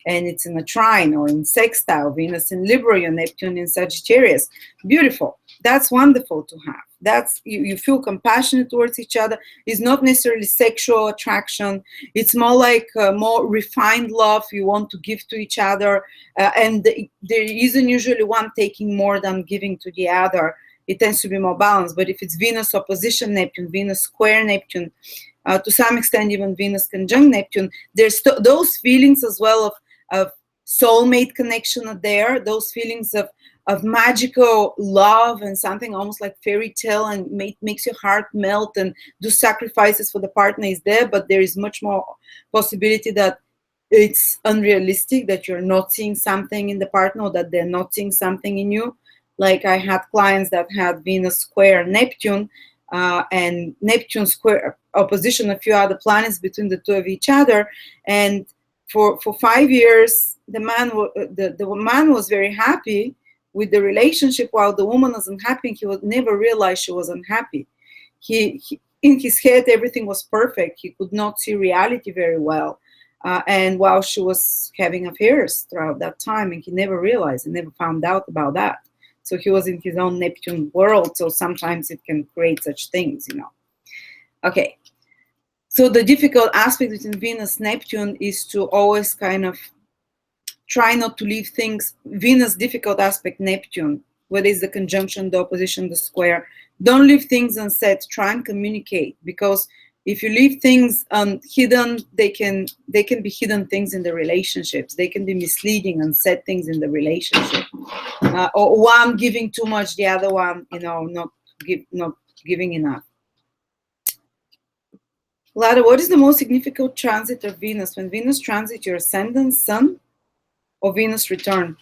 and it's in a trine or in sextile, Venus in Libra, your Neptune in Sagittarius. Beautiful. That's wonderful to have. That's you feel compassionate towards each other. It's not necessarily sexual attraction. It's more like more refined love you want to give to each other. And there isn't usually one taking more than giving to the other. It tends to be more balanced. But if it's Venus opposition Neptune, Venus square Neptune, to some extent even Venus conjunct Neptune, there's those feelings as well of soulmate connection are there. Those feelings of magical love and something almost like fairy tale, and makes your heart melt and do sacrifices for the partner is there. But there is much more possibility that it's unrealistic, that you're not seeing something in the partner, or that they're not seeing something in you. Like I had clients that had Venus square Neptune, and Neptune square opposition a few other planets between the two of each other, and for 5 years the man was very happy with the relationship, while the woman was unhappy. He would never realize she was unhappy. He in his head everything was perfect. He could not see reality very well, and while she was having affairs throughout that time, and he never realized and never found out about that. So he was in his own Neptune world. So sometimes it can create such things, Okay. So the difficult aspect between Venus Neptune is to always kind of try not to leave things. Venus difficult aspect Neptune, whether it's the conjunction, the opposition, the square. Don't leave things unsaid. Try and communicate, because if you leave things hidden, they can be hidden things in the relationships. They can be misleading, unsaid things in the relationship, or one giving too much, the other one, not giving enough. Lada, what is the most significant transit of Venus? When Venus transits your ascendant, Sun, or Venus return?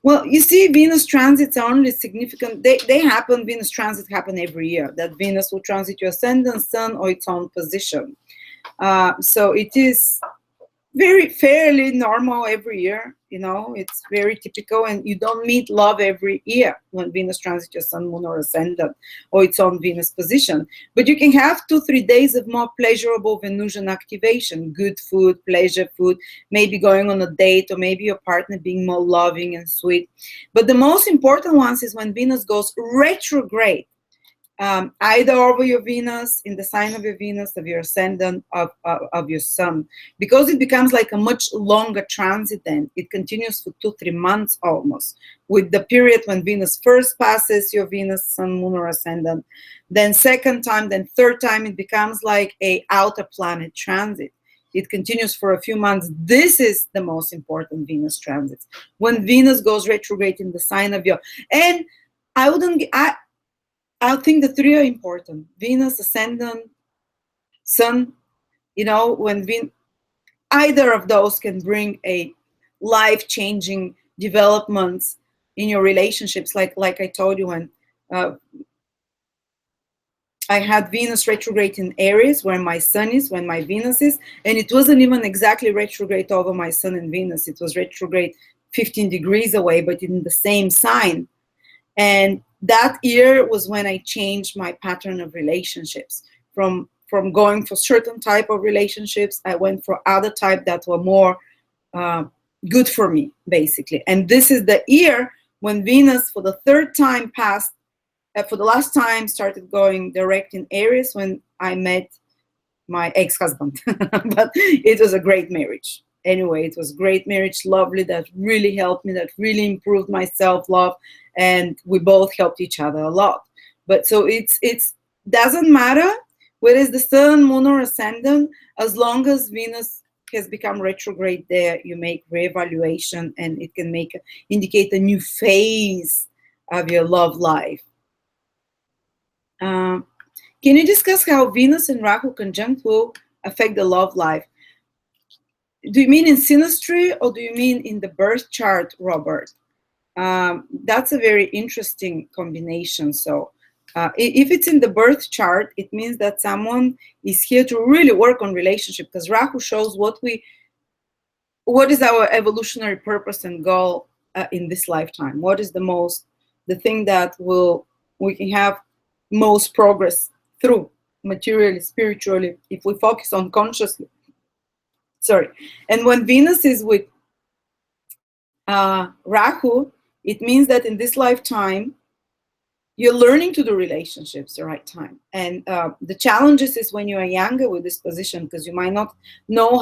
Well, you see, Venus transits are only significant. They happen. Venus transits happen every year. That Venus will transit your ascendant, Sun, or its own position. So it is very fairly normal every year. It's very typical, and you don't meet love every year when Venus transits your Sun, Moon, or ascendant, or its own Venus position. But you can have 2-3 days of more pleasurable Venusian activation, good food, pleasure food, maybe going on a date, or maybe your partner being more loving and sweet. But the most important ones is when Venus goes retrograde, either over your Venus, in the sign of your Venus, of your ascendant, of your Sun, because it becomes like a much longer transit. Then it continues for 2-3 months almost, with the period when Venus first passes your Venus, Sun, Moon, or ascendant, then second time, then third time. It becomes like a outer planet transit. It continues for a few months. This is the most important Venus transits, when Venus goes retrograde in the sign of your, and I think the three are important: Venus, ascendant, Sun. When either of those can bring a life-changing developments in your relationships. Like I told you, when I had Venus retrograde in Aries, where my Sun is, when my Venus is, and it wasn't even exactly retrograde over my Sun and Venus. It was retrograde 15 degrees away, but in the same sign. And that year was when I changed my pattern of relationships. From going for certain type of relationships, I went for other type that were more good for me, basically. And this is the year when Venus, for the third time for the last time, started going direct in Aries, when I met my ex-husband, but it was a great marriage. Anyway, it was great marriage, lovely, that really helped me, that really improved my self-love, and we both helped each other a lot. But so it's doesn't matter whether it's the sun, moon, or ascendant, as long as Venus has become retrograde there, you make reevaluation, and it can indicate a new phase of your love life. Can you discuss how Venus and Rahu conjunct will affect the love life? Do you mean in synastry, or do you mean in the birth chart, Robert? That's a very interesting combination. So if it's in the birth chart, it means that someone is here to really work on relationship, because Rahu shows what is our evolutionary purpose and goal in this lifetime. What is the thing that we can have most progress through, materially, spiritually, if we focus on consciously. Sorry. And when Venus is with Rahu, it means that in this lifetime, you're learning to do relationships the right time. And the challenges is when you are younger with this position, because you might not know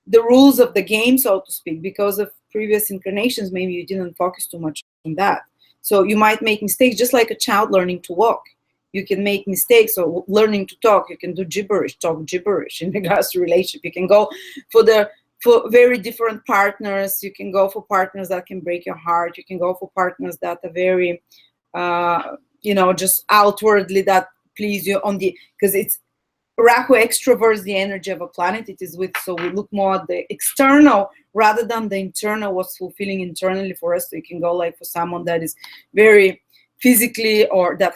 the rules of the game, so to speak, because of previous incarnations. Maybe you didn't focus too much on that. So you might make mistakes, just like a child learning to walk. You can make mistakes, or learning to talk. You can do gibberish, talk gibberish in regards to relationship. You can go for very different partners. You can go for partners that can break your heart. You can go for partners that are very, just outwardly that please you because it's Rahu extroverts the energy of a planet it is with. So we look more at the external rather than the internal, what's fulfilling internally for us. So you can go like for someone that is very physically, or that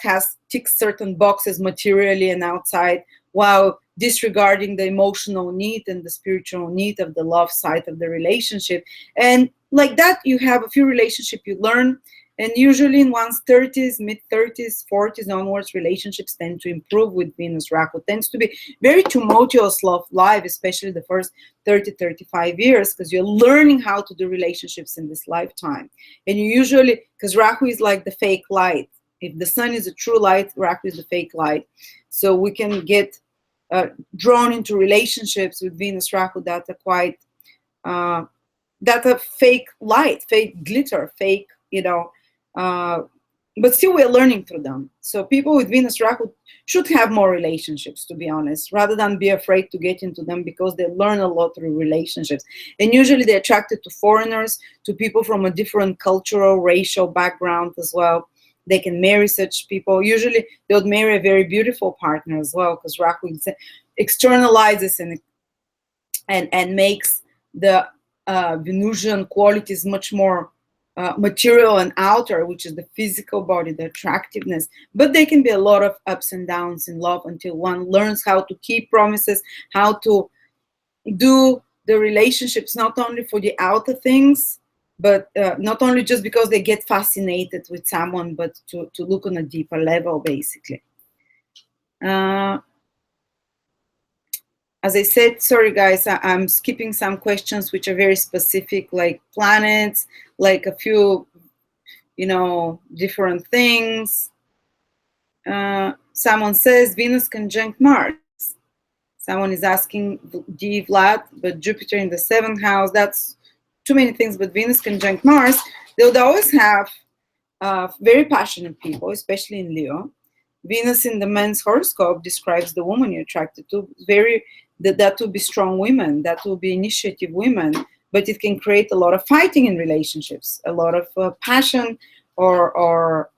ticks certain boxes materially and outside, while disregarding the emotional need and the spiritual need of the love side of the relationship. And like that, you have a few relationships you learn. And usually in one's 30s, mid-30s, 40s onwards, relationships tend to improve with Venus Rahu. Tends to be very tumultuous love life, especially the first 30, 35 years, because you're learning how to do relationships in this lifetime. And you usually, because Rahu is like the fake light. If the sun is a true light, Rahu is the fake light. So we can get drawn into relationships with Venus Rahu that are quite, that are fake light, fake glitter, fake, but still we're learning through them. So people with Venus Rahu should have more relationships, to be honest, rather than be afraid to get into them, because they learn a lot through relationships. And usually they're attracted to foreigners, to people from a different cultural, racial background as well. They can marry such people. Usually they would marry a very beautiful partner as well, because Rahu externalizes and makes the Venusian qualities much more material and outer, which is the physical body, the attractiveness. But there can be a lot of ups and downs in love until one learns how to keep promises, how to do the relationships not only for the outer things, but not only just because they get fascinated with someone, but to look on a deeper level, basically. As I said, sorry guys, I'm skipping some questions which are very specific, like planets, like a few, different things. Someone says Venus conjunct Mars. Someone is asking D. Vlad, but Jupiter in the 7th house, that's too many things, but Venus conjunct Mars, they would always have very passionate people, especially in Leo. Venus in the men's horoscope describes the woman you're attracted to. That will be strong women, that will be initiative women, but it can create a lot of fighting in relationships, a lot of passion, or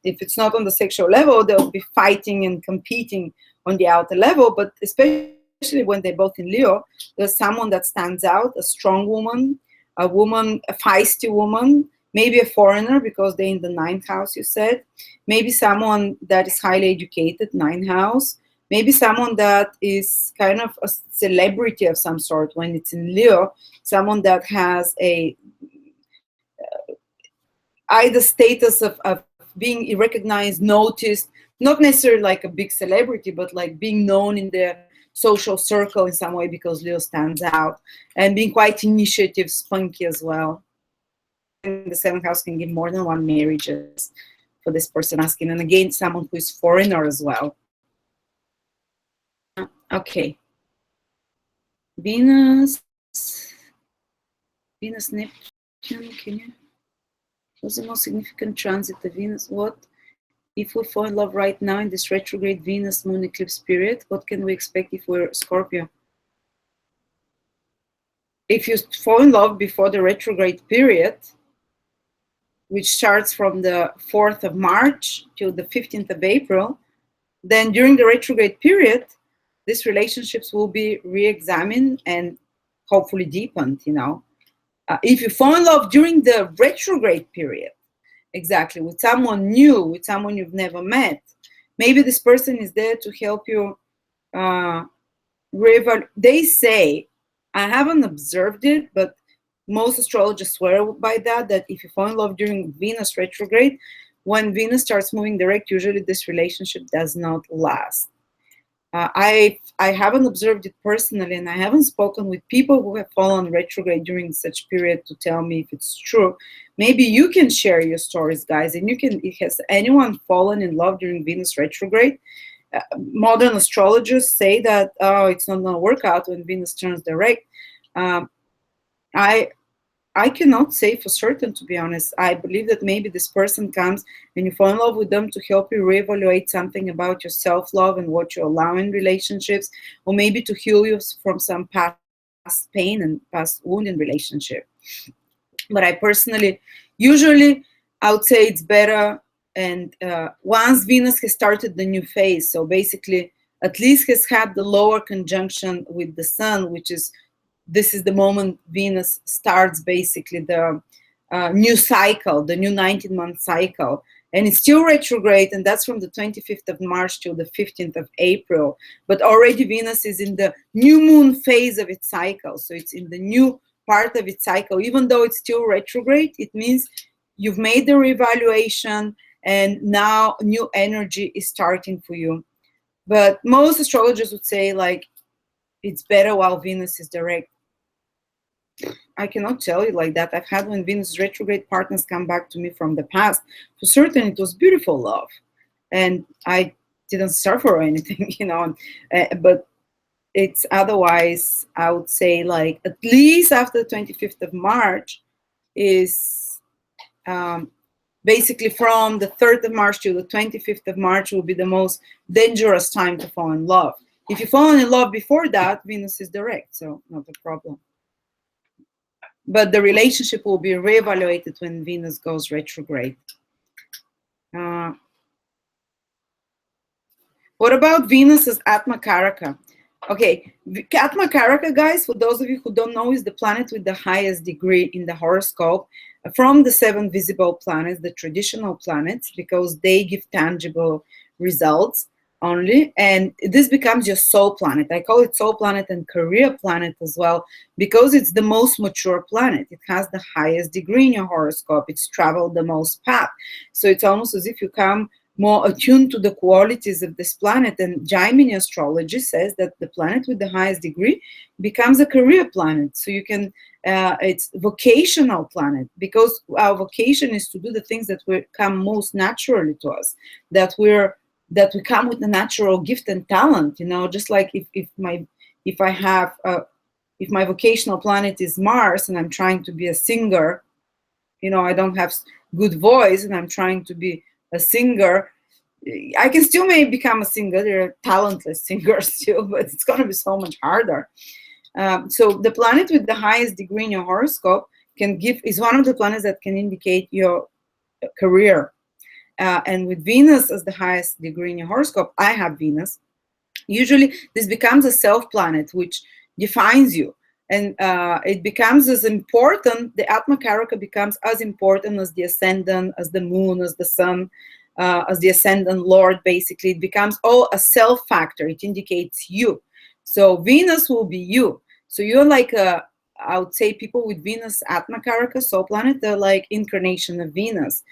if it's not on the sexual level, they'll be fighting and competing on the outer level. But especially when they're both in Leo, there's someone that stands out, a strong woman, a feisty woman, maybe a foreigner because they're in the 9th house, you said. Maybe someone that is highly educated, 9th house. Maybe someone that is kind of a celebrity of some sort when it's in Leo. Someone that has a either status of being recognized, noticed, not necessarily like a big celebrity, but like being known in their social circle in some way because Leo stands out, and being quite initiative, spunky as well. And the 7th house can give more than one marriages for this person asking. And again, someone who is foreigner as well. Okay. Venus, Neptune, can you? What's the most significant transit of Venus? What if we fall in love right now in this retrograde Venus moon eclipse period? What can we expect if we're Scorpio? If you fall in love before the retrograde period, which starts from the 4th of March till the 15th of April, then during the retrograde period, these relationships will be re-examined and hopefully deepened, you know. If you fall in love during the retrograde period, exactly, with someone new, with someone you've never met, maybe this person is there to help you they say, I haven't observed it, but most astrologers swear by that if you fall in love during Venus retrograde, when Venus starts moving direct, usually this relationship does not last. I haven't observed it personally, and I haven't spoken with people who have fallen retrograde during such period to tell me if it's true. Maybe you can share your stories, guys, and has anyone fallen in love during Venus retrograde? Modern astrologers say that it's not going to work out when Venus turns direct. I cannot say for certain, to be honest. I believe that maybe this person comes and you fall in love with them to help you reevaluate something about your self-love and what you allow in relationships, or maybe to heal you from some past pain and past wound in relationship. But I personally, usually, I would say it's better. And once Venus has started the new phase, so basically at least has had the lower conjunction with the sun, this is the moment Venus starts basically the new cycle, the new 19-month cycle. And it's still retrograde, and that's from the 25th of March till the 15th of April. But already Venus is in the new moon phase of its cycle. So it's in the new part of its cycle. Even though it's still retrograde, it means you've made the reevaluation, and now new energy is starting for you. But most astrologers would say, like, it's better while Venus is direct. I cannot tell you like that. I've had when Venus retrograde partners come back to me from the past. For certain, it was beautiful love, and I didn't suffer or anything, you know. But it's otherwise, I would say, like, at least after the 25th of March is basically from the 3rd of March to the 25th of March will be the most dangerous time to fall in love. If you fall in love before that, Venus is direct, so not a problem. But the relationship will be reevaluated when Venus goes retrograde. What about Venus as Atma Karaka? Okay, Atma Karaka, guys, for those of you who don't know, is the planet with the highest degree in the horoscope from the 7 visible planets, the traditional planets, because they give tangible results only. And this becomes your soul planet. I call it soul planet and career planet as well, because it's the most mature planet. It has the highest degree in your horoscope. It's traveled the most path. So it's almost as if you come more attuned to the qualities of this planet. And Jaimini astrology says that the planet with the highest degree becomes a career planet. So you can, it's vocational planet, because our vocation is to do the things that will come most naturally to us, that we come with a natural gift and talent, you know, just like if my vocational planet is Mars and I'm trying to be a singer, you know, I don't have good voice and I'm trying to be a singer, I can still maybe become a singer. There are talentless singers too, but it's going to be so much harder. So the planet with the highest degree in your horoscope is one of the planets that can indicate your career. And with Venus as the highest degree in your horoscope, I have Venus. Usually this becomes a self planet, which defines you. And it becomes as important, the Atma Karaka becomes as important as the ascendant, as the moon, as the sun, as the ascendant lord. Basically, it becomes all a self factor. It indicates you. So Venus will be you. So you're like I would say people with Venus Atma Karaka, soul planet, they're like incarnation of Venus.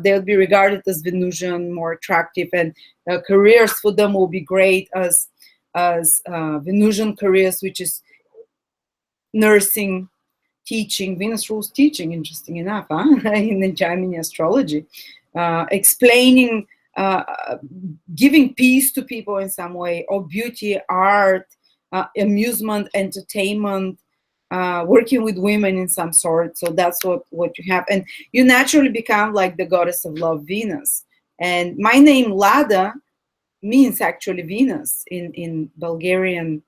They'll be regarded as Venusian, more attractive, and careers for them will be great as Venusian careers, which is nursing, teaching. Venus rules teaching, interesting enough, huh? In the Jaimini astrology, explaining giving peace to people in some way, or beauty, art, amusement, entertainment, working with women in some sort. So that's what you have. And you naturally become like the goddess of love, Venus. And my name, Lada, means actually Venus in Bulgarian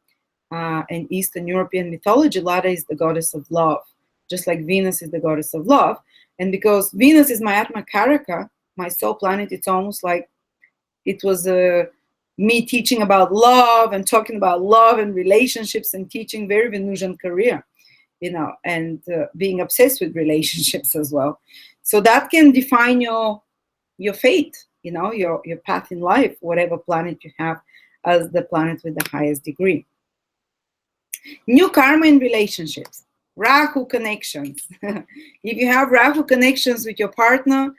and Eastern European mythology. Lada is the goddess of love, just like Venus is the goddess of love. And because Venus is my Atma Karaka, my soul planet, it's almost like it was me teaching about love and talking about love and relationships and teaching very Venusian career, and being obsessed with relationships as well. So that can define your fate, your path in life, whatever planet you have as the planet with the highest degree. New karma in relationships, Rahu connections. If you have Rahu connections with your partner,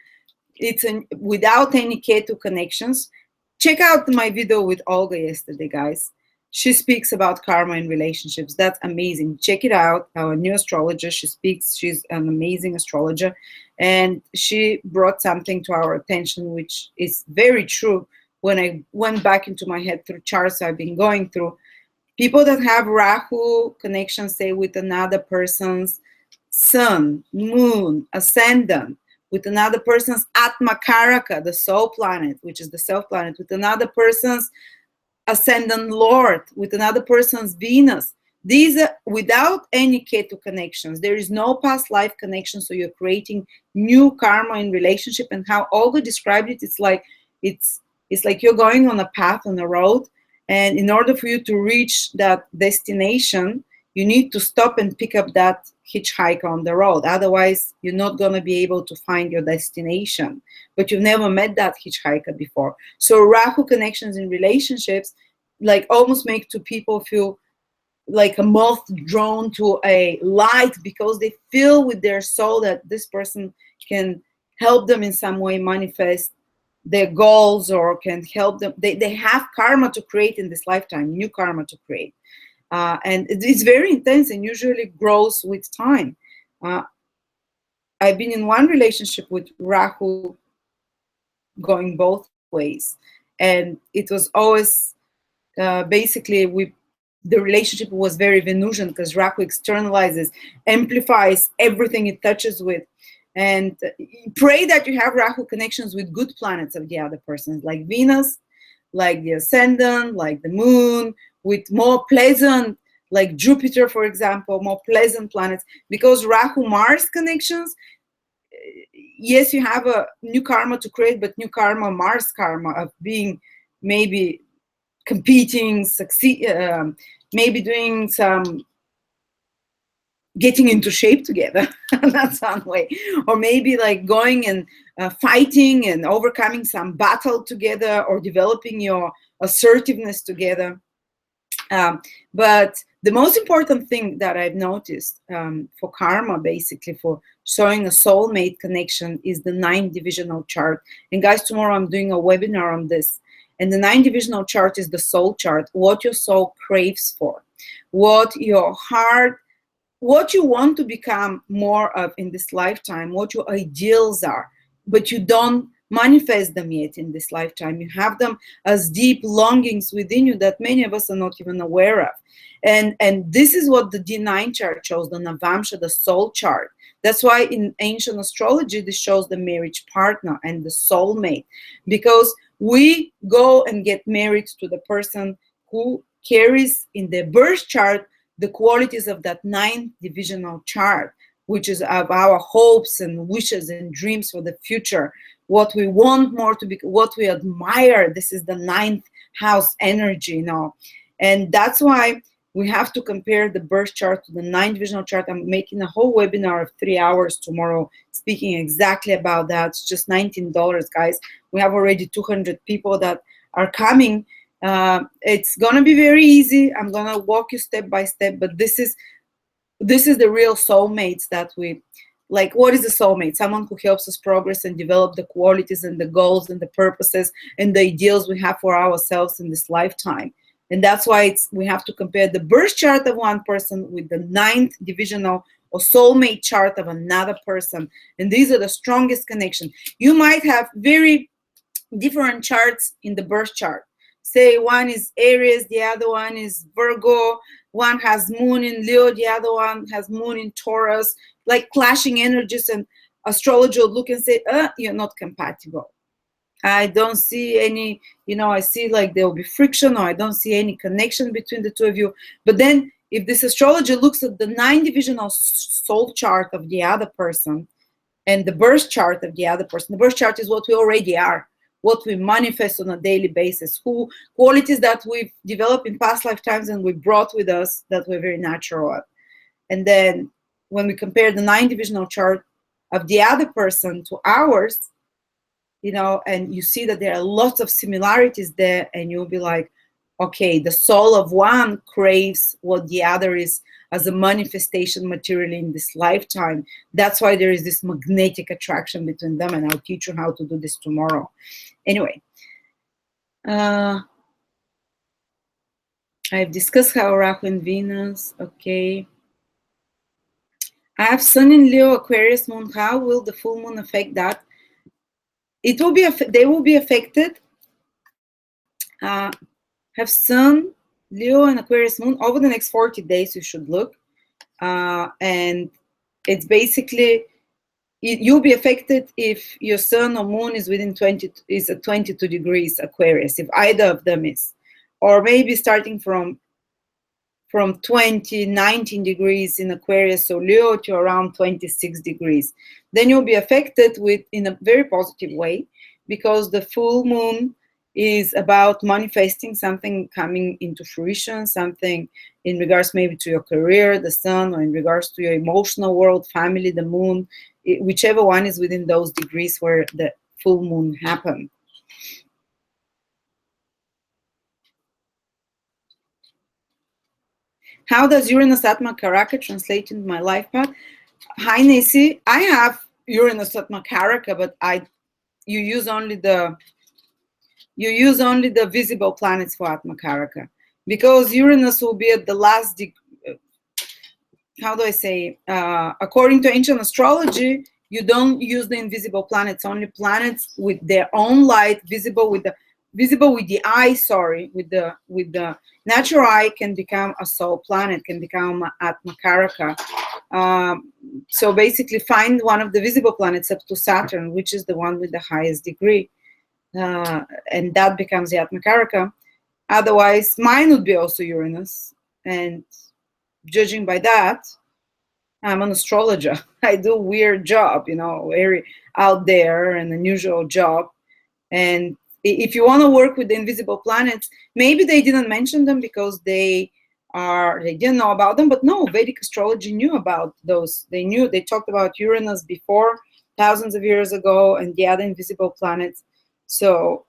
it's without any Ketu connections. Check out my video with Olga yesterday, guys. She speaks about karma in relationships. That's amazing. Check it out. Our new astrologer, she's an amazing astrologer. And she brought something to our attention, which is very true. When I went back into my head through charts I've been going through, people that have Rahu connections, say with another person's sun, moon, ascendant, with another person's Atma Karaka, the soul planet, which is the self planet, with another person's ascendant Lord, with another person's Venus. These are without any Ketu connections. There is no past life connection, so you're creating new karma in relationship. And how Olga described it, it's like you're going on a path, on a road, and in order for you to reach that destination, you need to stop and pick up that hitchhiker on the road. Otherwise, you're not going to be able to find your destination. But you've never met that hitchhiker before. So Rahu connections in relationships like almost make two people feel like a moth drawn to a light, because they feel with their soul that this person can help them in some way manifest their goals, or can help them. They have karma to create in this lifetime, new karma to create. And it's very intense and usually grows with time. I've been in one relationship with Rahu going both ways. And it was always basically the relationship was very Venusian, because Rahu externalizes, amplifies everything it touches with. And pray that you have Rahu connections with good planets of the other person, like Venus, like the ascendant, like the moon, with more pleasant, like Jupiter, for example, more pleasant planets. Because Rahu-Mars connections, yes, you have a new karma to create, but new karma, Mars karma of being maybe competing, succeed, maybe doing some getting into shape together. That's one way. Or maybe like going and fighting and overcoming some battle together, or developing your assertiveness together. But the most important thing that I've noticed for karma, basically for showing a soulmate connection, is the 9 divisional chart. And guys, tomorrow I'm doing a webinar on this. And the 9 divisional chart is the soul chart, what your soul craves for, what your heart, what you want to become more of in this lifetime, what your ideals are, but you don't manifest them yet in this lifetime. You have them as deep longings within you that many of us are not even aware of. And this is what the D9 chart shows, the Navamsha, the soul chart. That's why in ancient astrology, this shows the marriage partner and the soulmate, because we go and get married to the person who carries in their birth chart the qualities of that 9th divisional chart, which is of our hopes and wishes and dreams for the future, what we want more to be, what we admire. This is the 9th house energy, and that's why we have to compare the birth chart to the 9th divisional chart. I'm making a whole webinar of 3 hours tomorrow speaking exactly about that. It's just $19, guys. We have already 200 people that are coming. It's gonna be very easy. I'm gonna walk you step by step, but this is the real soulmates that we like. What is a soulmate? Someone who helps us progress and develop the qualities and the goals and the purposes and the ideals we have for ourselves in this lifetime. And that's why we have to compare the birth chart of one person with the 9th divisional or soulmate chart of another person. And these are the strongest connections. You might have very different charts in the birth chart. Say one is Aries, the other one is Virgo, one has moon in Leo, the other one has moon in Taurus, like clashing energies, and astrologer would look and say, you're not compatible. I don't see any, I see like there will be friction, or I don't see any connection between the two of you. But then if this astrologer looks at the 9 divisional soul chart of the other person and the birth chart of the other person, the birth chart is what we already are, what we manifest on a daily basis, qualities that we've developed in past lifetimes and we brought with us that we're very natural at. And then when we compare the 9 divisional chart of the other person to ours, and you see that there are lots of similarities there, and you'll be like, okay, the soul of one craves what the other is as a manifestation materially in this lifetime. That's why there is this magnetic attraction between them, and I'll teach you how to do this tomorrow. Anyway, I've discussed how Rahu and Venus, okay. I have Sun in Leo, Aquarius, Moon. How will the full moon affect that? It will be, they will be affected. Have Sun, Leo, and Aquarius moon over the next 40 days. You should look, and it's basically you'll be affected if your sun or moon is within at 22 degrees Aquarius, if either of them is, or maybe starting from 19 degrees in Aquarius or Leo to around 26 degrees. Then you'll be affected in a very positive way, because the full moon is about manifesting something coming into fruition, something in regards maybe to your career, the sun, or in regards to your emotional world, family, the moon, whichever one is within those degrees where the full moon happened. How does Uranus Atma Karaka translate into my life path? Hi, Nisi. I have Uranus Atma Karaka, but you use only the visible planets for Atma Karaka, because Uranus will be at the last how do I say? According to ancient astrology, you don't use the invisible planets. Only planets with their own light, visible with the eye. Sorry, with the natural eye, can become a soul planet, can become Atma Karaka. So basically, find one of the visible planets up to Saturn, which is the one with the highest degree, and that becomes the Atma Karaka. Otherwise, mine would be also Uranus, and judging by that, I'm an astrologer. I do a weird job, very out there and unusual job. And if you want to work with the invisible planets, maybe they didn't mention them because they didn't know about them, but no, Vedic astrology knew about those. They talked about Uranus before, thousands of years ago, and the other invisible planets. So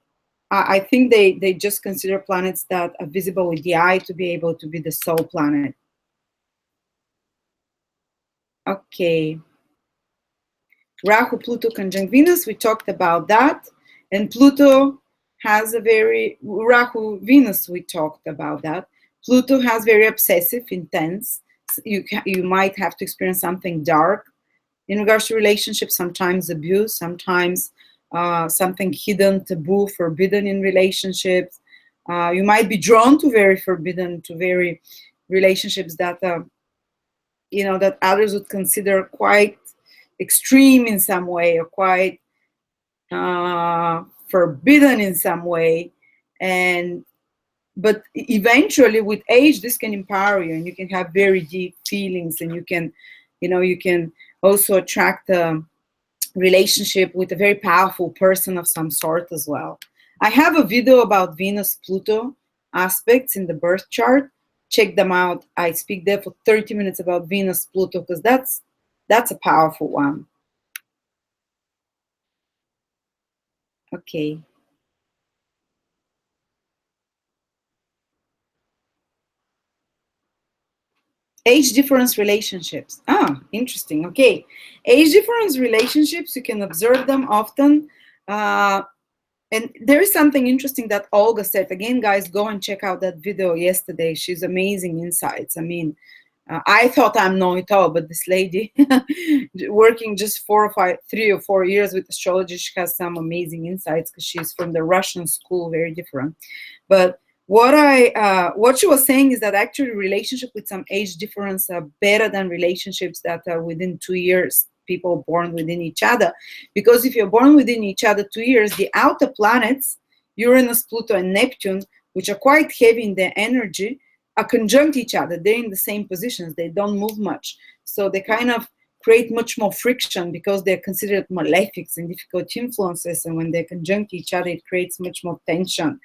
I think they just consider planets that are visible with the eye to be able to be the soul planet. Okay. Rahu, Pluto conjunct Venus, we talked about that. And Pluto has Rahu, Venus, we talked about that. Pluto has very obsessive, intense. You might have to experience something dark in regards to relationships, sometimes abuse, sometimes something hidden, taboo, forbidden in relationships. You might be drawn to very forbidden, to very relationships that that others would consider quite extreme in some way, or quite forbidden in some way. But eventually, with age, this can empower you, and you can have very deep feelings, and you can also attract a relationship with a very powerful person of some sort as well. I have a video about Venus-Pluto aspects in the birth chart. Check them out. I speak there for 30 minutes about Venus-Pluto, because that's a powerful one. Okay. Age difference relationships. Interesting. Okay. Age difference relationships, you can observe them often. And there is something interesting that Olga said. Again, guys, go and check out that video yesterday. She's amazing insights. I mean, I thought I'm know-it-all, but this lady working just 3 or 4 years with astrology, she has some amazing insights because she's from the Russian school, very different. But what she was saying is that actually relationship with some age difference are better than relationships that are within 2 years, people born within each other. Because if you're born within each other 2 years, the outer planets, Uranus, Pluto, and Neptune, which are quite heavy in their energy, are conjunct each other. They're in the same positions. They don't move much. So they kind of create much more friction because they're considered malefics and difficult influences. And when they conjunct each other, it creates much more tension.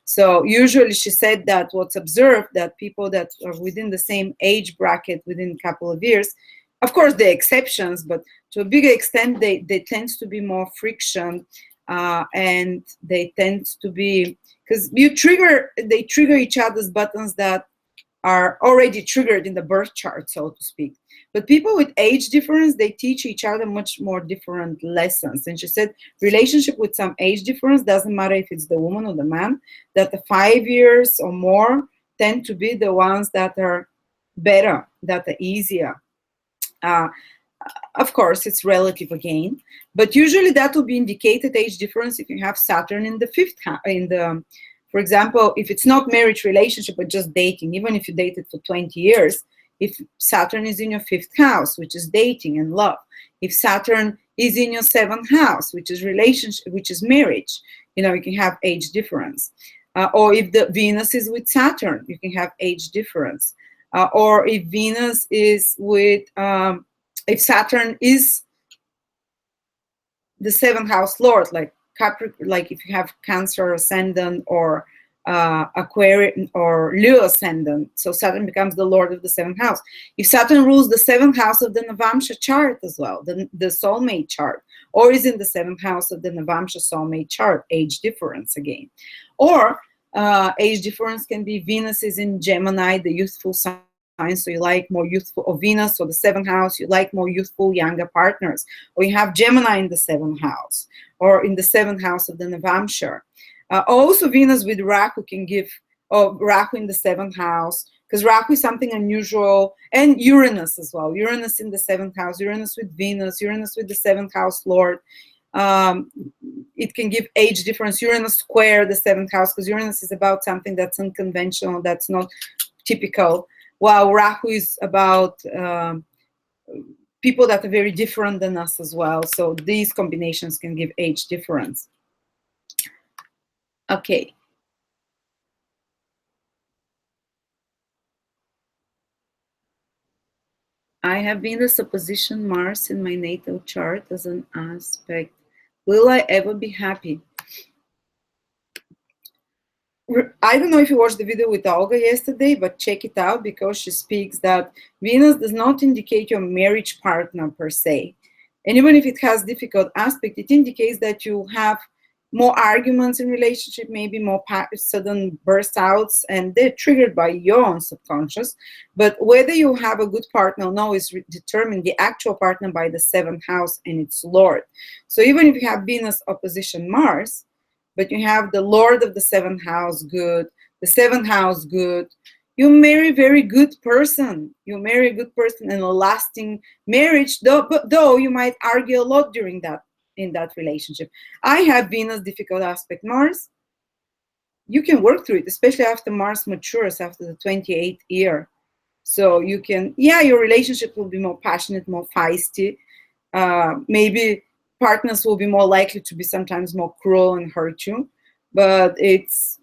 So usually she said that what's observed, that people that are within the same age bracket within a couple of years, of course there are exceptions, but to a bigger extent, they tend to be more friction, and they tend to be, because they trigger each other's buttons that are already triggered in the birth chart, so to speak. But people with age difference, they teach each other much more different lessons. And she said, relationship with some age difference, doesn't matter if it's the woman or the man, that the 5 years or more tend to be the ones that are better, that are easier. Of course, it's relative again, but usually that will be indicated age difference if you have Saturn in the fifth house, for example, if it's not marriage relationship, but just dating, even if you dated for 20 years, if Saturn is in your fifth house, which is dating and love, if Saturn is in your seventh house, which is relationship, which is marriage, you can have age difference. Or if the Venus is with Saturn, you can have age difference. Or if Venus is with, if Saturn is the seventh house lord, like Capricorn, like if you have Cancer ascendant or Aquarius or Leo ascendant, so Saturn becomes the lord of the seventh house. If Saturn rules the seventh house of the Navamsha chart as well, the soulmate chart, or is in the seventh house of the Navamsha soulmate chart, age difference again. Or age difference can be Venus is in Gemini, the youthful sign, so you like more youthful, or Venus or the seventh house, you like more youthful, younger partners. Or you have Gemini in the seventh house, or in the seventh house of the Navamsha. Also Venus with Rahu can give, or Rahu in the seventh house, because Rahu is something unusual, and Uranus as well. Uranus in the seventh house, Uranus with Venus, Uranus with the seventh house lord. It can give age difference. Uranus square the seventh house, because Uranus is about something that's unconventional, that's not typical, while Rahu is about people that are very different than us as well. So these combinations can give age difference. Okay. I have Venus opposition Mars in my natal chart as an aspect. Will I ever be happy? I don't know if you watched the video with Olga yesterday, but check it out, because she speaks that Venus does not indicate your marriage partner per se. And even if it has difficult aspect, it indicates that you have more arguments in relationship, maybe more sudden burst outs, and they're triggered by your own subconscious. But whether you have a good partner or no is determined, the actual partner, by the seventh house and its lord. So even if you have Venus opposition Mars, but you have the lord of the seventh house good, the seventh house good, you marry a very good person. You marry a good person in a lasting marriage, though you might argue a lot during that, in that relationship. I have Venus difficult aspect Mars. You can work through it, especially after Mars matures, after the 28th year. So you can, your relationship will be more passionate, more feisty. Maybe partners will be more likely to be sometimes more cruel and hurt you. But it's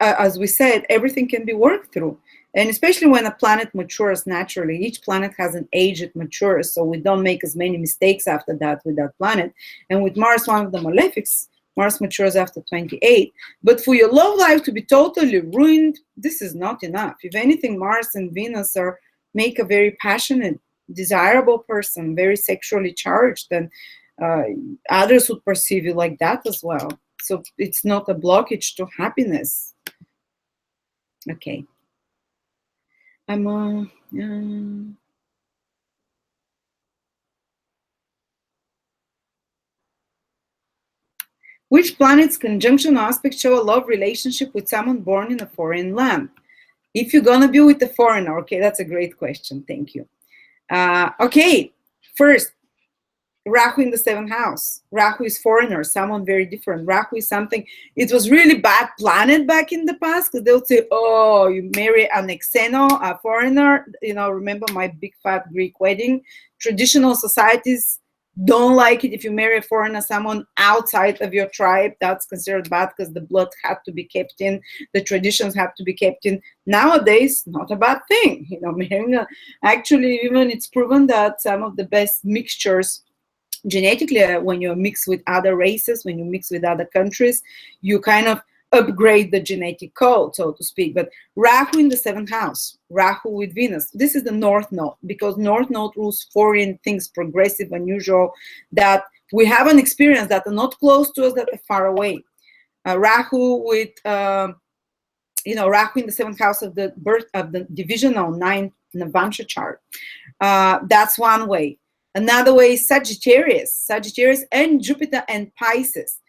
as we said, everything can be worked through. And especially when a planet matures naturally, each planet has an age it matures, so we don't make as many mistakes after that with that planet. And with Mars, one of the malefics, Mars matures after 28. But for your love life to be totally ruined, this is not enough. If anything, Mars and Venus make a very passionate, desirable person, very sexually charged, and others would perceive you like that as well. So it's not a blockage to happiness. Okay. Which planet's conjunction aspect show a love relationship with someone born in a foreign land? If you're gonna be with a foreigner, okay, that's a great question. Thank you. Okay, first, Rahu in the seventh house. Rahu is foreigner, someone very different. Rahu is something, it was really bad planet back in the past because they'll say, oh, you marry an exeno, a foreigner. You know, remember my big fat Greek wedding? Traditional societies don't like it if you marry a foreigner, someone outside of your tribe. That's considered bad because the blood had to be kept in, the traditions have to be kept in. Nowadays, not a bad thing. You know, marrying actually, even it's proven that some of the best mixtures genetically, when you mix with other races, when you mix with other countries, you kind of upgrade the genetic code, so to speak. But Rahu in the seventh house, Rahu with Venus, this is the North Node, because North Node rules foreign things, progressive, unusual, that we haven't experienced, that are not close to us, that are far away. Rahu with Rahu in the seventh house of the birth of the divisional ninth Navamsha chart. That's one way. Another way is Sagittarius and Jupiter and Pisces.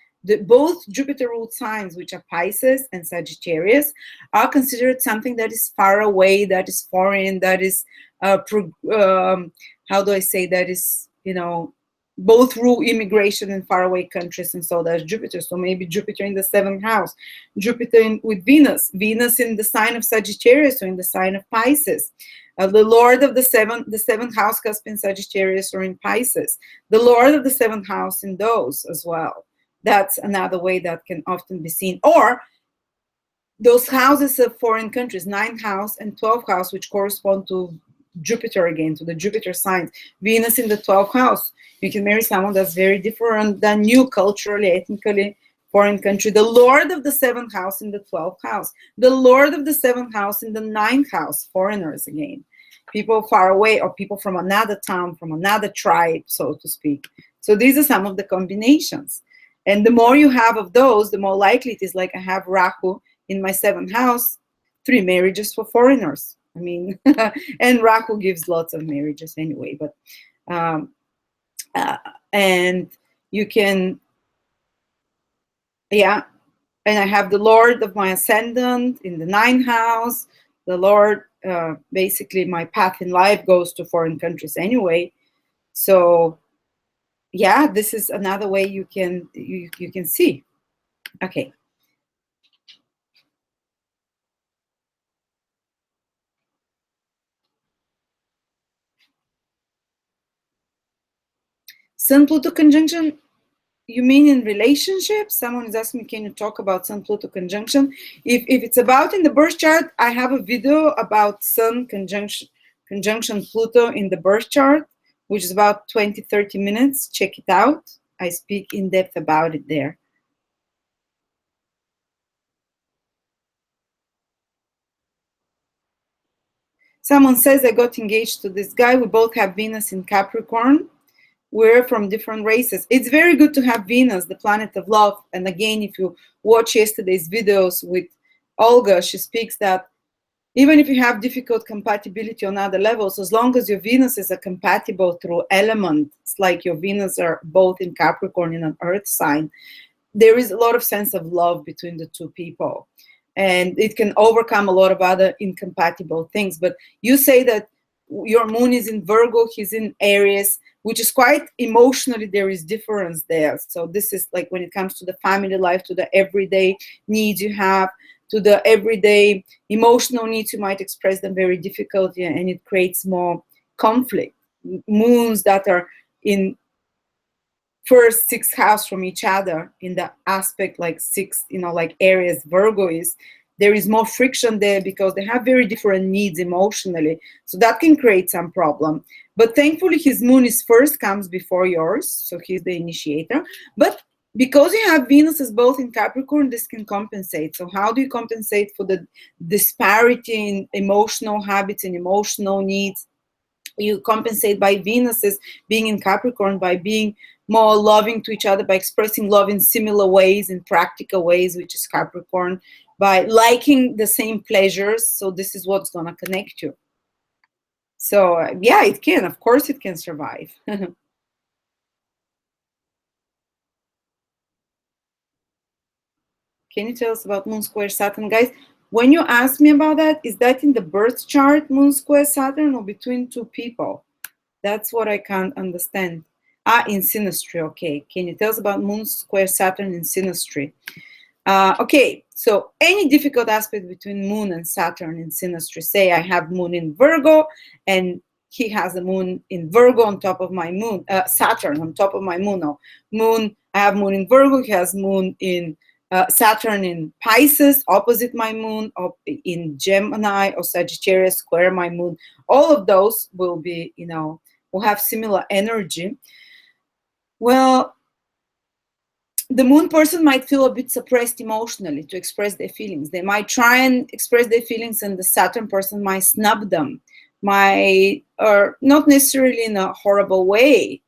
Both Jupiter ruled signs, which are Pisces and Sagittarius, are considered something that is far away, that is foreign, that is, how do I say, that is, both rule immigration in faraway countries, and so there's Jupiter. So maybe Jupiter in the seventh house, Jupiter with Venus in the sign of Sagittarius or in the sign of Pisces. The Lord of the seventh house has been Sagittarius or in Pisces. The Lord of the seventh house in those as well. That's another way that can often be seen. Or those houses of foreign countries, ninth house and 12th house, which correspond to Jupiter again, to the Jupiter signs. Venus in the 12th house. You can marry someone that's very different than you culturally, ethnically, foreign country. The Lord of the seventh house in the 12th house. The Lord of the seventh house in the ninth house, foreigners again. People far away or people from another town, from another tribe, so to speak. So these are some of the combinations. And the more you have of those, the more likely it is. Like I have Rahu in my seventh house, 3 marriages for foreigners. I mean, and Rahu gives lots of marriages anyway, but and you can, yeah. And I have the Lord of my ascendant in the ninth house. The Lord, basically, my path in life goes to foreign countries anyway. So, yeah, this is another way you can see. Okay. Sun Pluto conjunction. You mean in relationships? Someone is asking me, can you talk about Sun Pluto conjunction? If it's about in the birth chart, I have a video about Sun conjunction Pluto in the birth chart, which is about 20-30 minutes. Check it out. I speak in depth about it there. Someone says I got engaged to this guy. We both have Venus in Capricorn. We're from different races. It's very good to have Venus, the planet of love. And again, if you watch yesterday's videos with Olga, she speaks that even if you have difficult compatibility on other levels, as long as your Venuses are compatible through elements, like your Venus are both in Capricorn in an earth sign, there is a lot of sense of love between the two people. And it can overcome a lot of other incompatible things. But you say that your moon is in Virgo, he's in Aries, which is quite emotionally, there is difference there. So this is like when it comes to the family life, to the everyday needs you have, to the everyday emotional needs, you might express them very difficultly, and it creates more conflict. Moons that are in first 6th house from each other in the aspect like 6, like Aries, Virgo is, there is more friction there because they have very different needs emotionally. So that can create some problem. But thankfully his moon is first, comes before yours. So he's the initiator. But because you have Venus is both in Capricorn, this can compensate. So how do you compensate for the disparity in emotional habits and emotional needs? You compensate by Venuses being in Capricorn, by being more loving to each other, by expressing love in similar ways, in practical ways, which is Capricorn, by liking the same pleasures. So this is what's going to connect you. So yeah, it can. Of course it can survive. Can you tell us about Moon Square Saturn, guys? When you ask me about that, is that in the birth chart, Moon square Saturn, or between two people? That's what I can't understand. In synastry, okay. Can you tell us about Moon square Saturn in synastry? Okay, so any difficult aspect between Moon and Saturn in synastry, say I have Moon in Virgo and he has a Moon in Virgo on top of my Moon, Saturn on top of my Moon. No, Moon, I have Moon in Virgo, he has Moon in Saturn in Pisces, opposite my Moon, or in Gemini or Sagittarius, square my Moon. All of those will be, will have similar energy. Well, the Moon person might feel a bit suppressed emotionally to express their feelings. They might try and express their feelings, and the Saturn person might snub them, or not necessarily in a horrible way,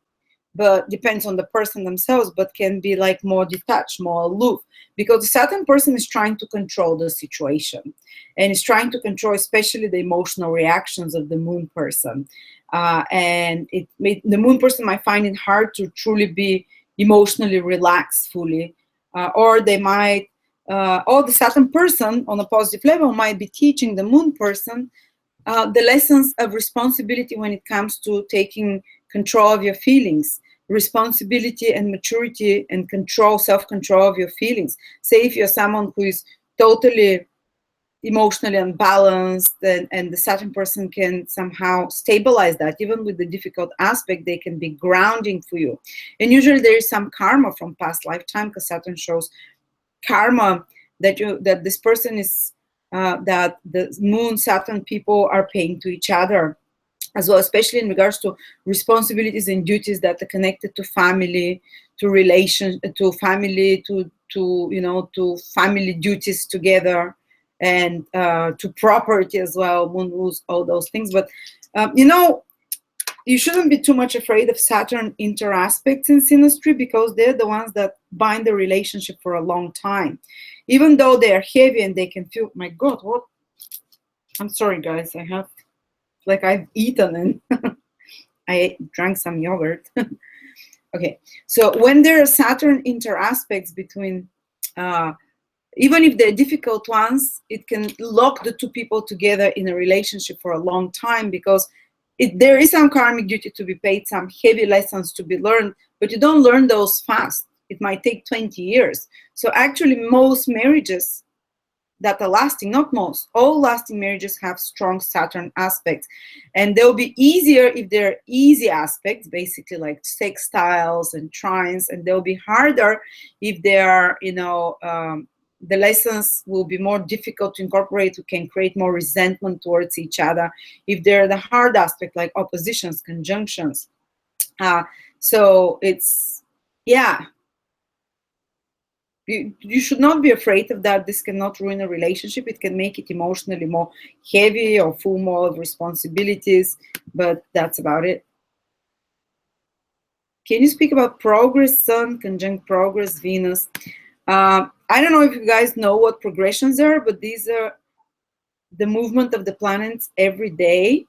but depends on the person themselves, but can be like more detached, more aloof, because the Saturn person is trying to control the situation and is trying to control especially the emotional reactions of the Moon person. And the Moon person might find it hard to truly be emotionally relaxed fully, or they might, or the Saturn person on a positive level might be teaching the Moon person the lessons of responsibility when it comes to taking control of your feelings, responsibility and maturity and control, self-control of your feelings. Say if you're someone who is totally emotionally unbalanced, and the Saturn person can somehow stabilize that. Even with the difficult aspect, they can be grounding for you. And usually there is some karma from past lifetime, because Saturn shows karma that this person is, that the Moon Saturn people are paying to each other as well, especially in regards to responsibilities and duties that are connected to family, to relation, to family, to family duties together, and to property as well, Moon rules all those things. But you shouldn't be too much afraid of Saturn interaspects in synastry, because they're the ones that bind the relationship for a long time. Even though they are heavy and they can feel, my God, what? I'm sorry, guys. I've eaten and I drank some yogurt. Okay, so when there are Saturn interaspects between, even if they're difficult ones, it can lock the two people together in a relationship for a long time, because there is some karmic duty to be paid, some heavy lessons to be learned, but you don't learn those fast. It might take 20 years. So actually most marriages that are lasting, not most, all lasting marriages have strong Saturn aspects. And they'll be easier if they're easy aspects, basically like sextiles and trines, and they'll be harder if they are, the lessons will be more difficult to incorporate, who can create more resentment towards each other if they're the hard aspect, like oppositions, conjunctions. So it's, yeah, you should not be afraid of that. This cannot ruin a relationship. It can make it emotionally more heavy or full more of responsibilities, but that's about it. Can you speak about progress Sun conjunct progress Venus? I don't know if you guys know what progressions are, but these are the movement of the planets every day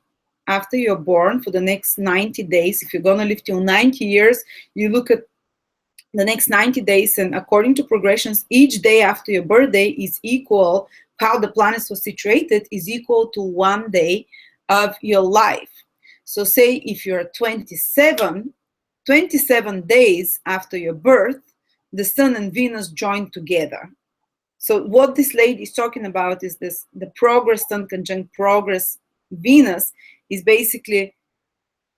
after you're born for the next 90 days. If you're going to live till 90 years, you look at the next 90 days, and according to progressions, each day after your birthday is equal, how the planets were situated is equal to 1 day of your life. So say if you're 27 days after your birth, the Sun and Venus join together. So what this lady is talking about is this: the progress Sun conjunct progress Venus is basically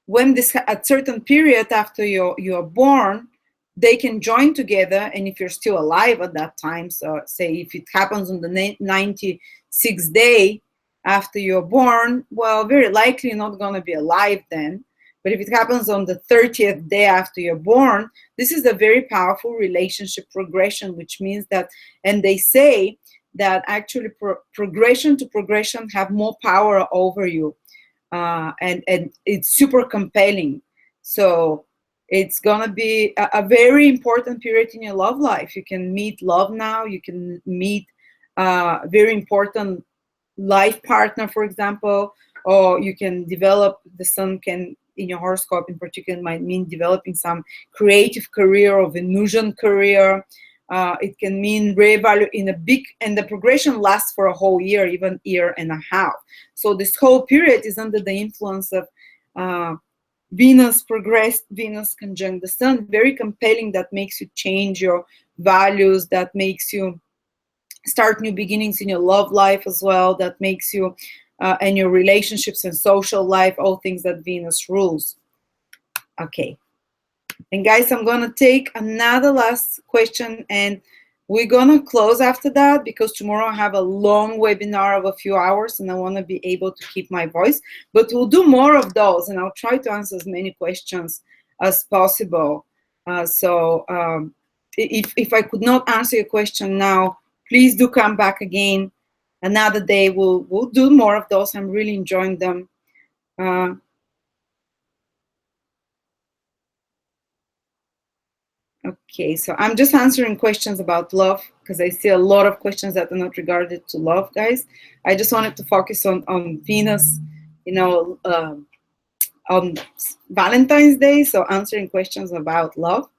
when this, at certain period after you're born, they can join together. And if you're still alive at that time, so say if it happens on the 96th day after you're born, well, very likely you're not going to be alive then. But if it happens on the 30th day after you're born, this is a very powerful relationship progression, which means that, and they say that actually progression to progression have more power over you. And it's super compelling. So it's gonna be a very important period in your love life. You can meet love now. You can meet a very important life partner, for example, or you can develop, the Sun can, in your horoscope in particular, might mean developing some creative career or Venusian career. It can mean reevaluate in a big, and the progression lasts for a whole year, even year and a half. So this whole period is under the influence of Venus progressed, Venus conjunct the Sun, very compelling, that makes you change your values, that makes you start new beginnings in your love life as well, that makes you and your relationships and social life, all things that Venus rules. Okay. And guys, I'm gonna take another last question, and we're gonna close after that, because tomorrow I have a long webinar of a few hours and I wanna be able to keep my voice. But we'll do more of those, and I'll try to answer as many questions as possible. If I could not answer your question now, please do come back again another day. We'll do more of those. I'm really enjoying them. Okay, so I'm just answering questions about love, because I see a lot of questions that are not regarded to love, guys. I just wanted to focus on Venus, on Valentine's Day, so answering questions about love.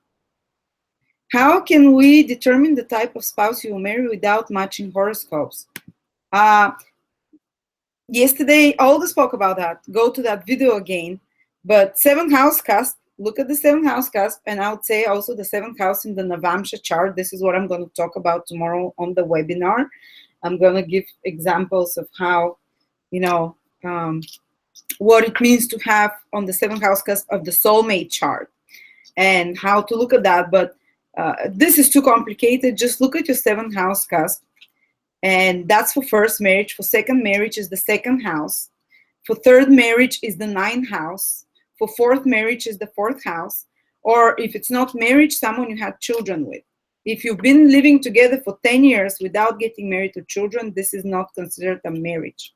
How can we determine the type of spouse you will marry without matching horoscopes? Yesterday, Olga spoke about that. Go to that video again. But 7th house cusp, look at the 7th house cusp, and I would say also the 7th house in the Navamsha chart. This is what I'm going to talk about tomorrow on the webinar. I'm going to give examples of how, what it means to have on the 7th house cusp of the soulmate chart and how to look at that. But this is too complicated. Just look at your 7th house cusp. And that's for first marriage. For second marriage is the 2nd house. For third marriage is the 9th house. For fourth marriage is the 4th house. Or if it's not marriage, someone you had children with. If you've been living together for 10 years without getting married to children, this is not considered a marriage,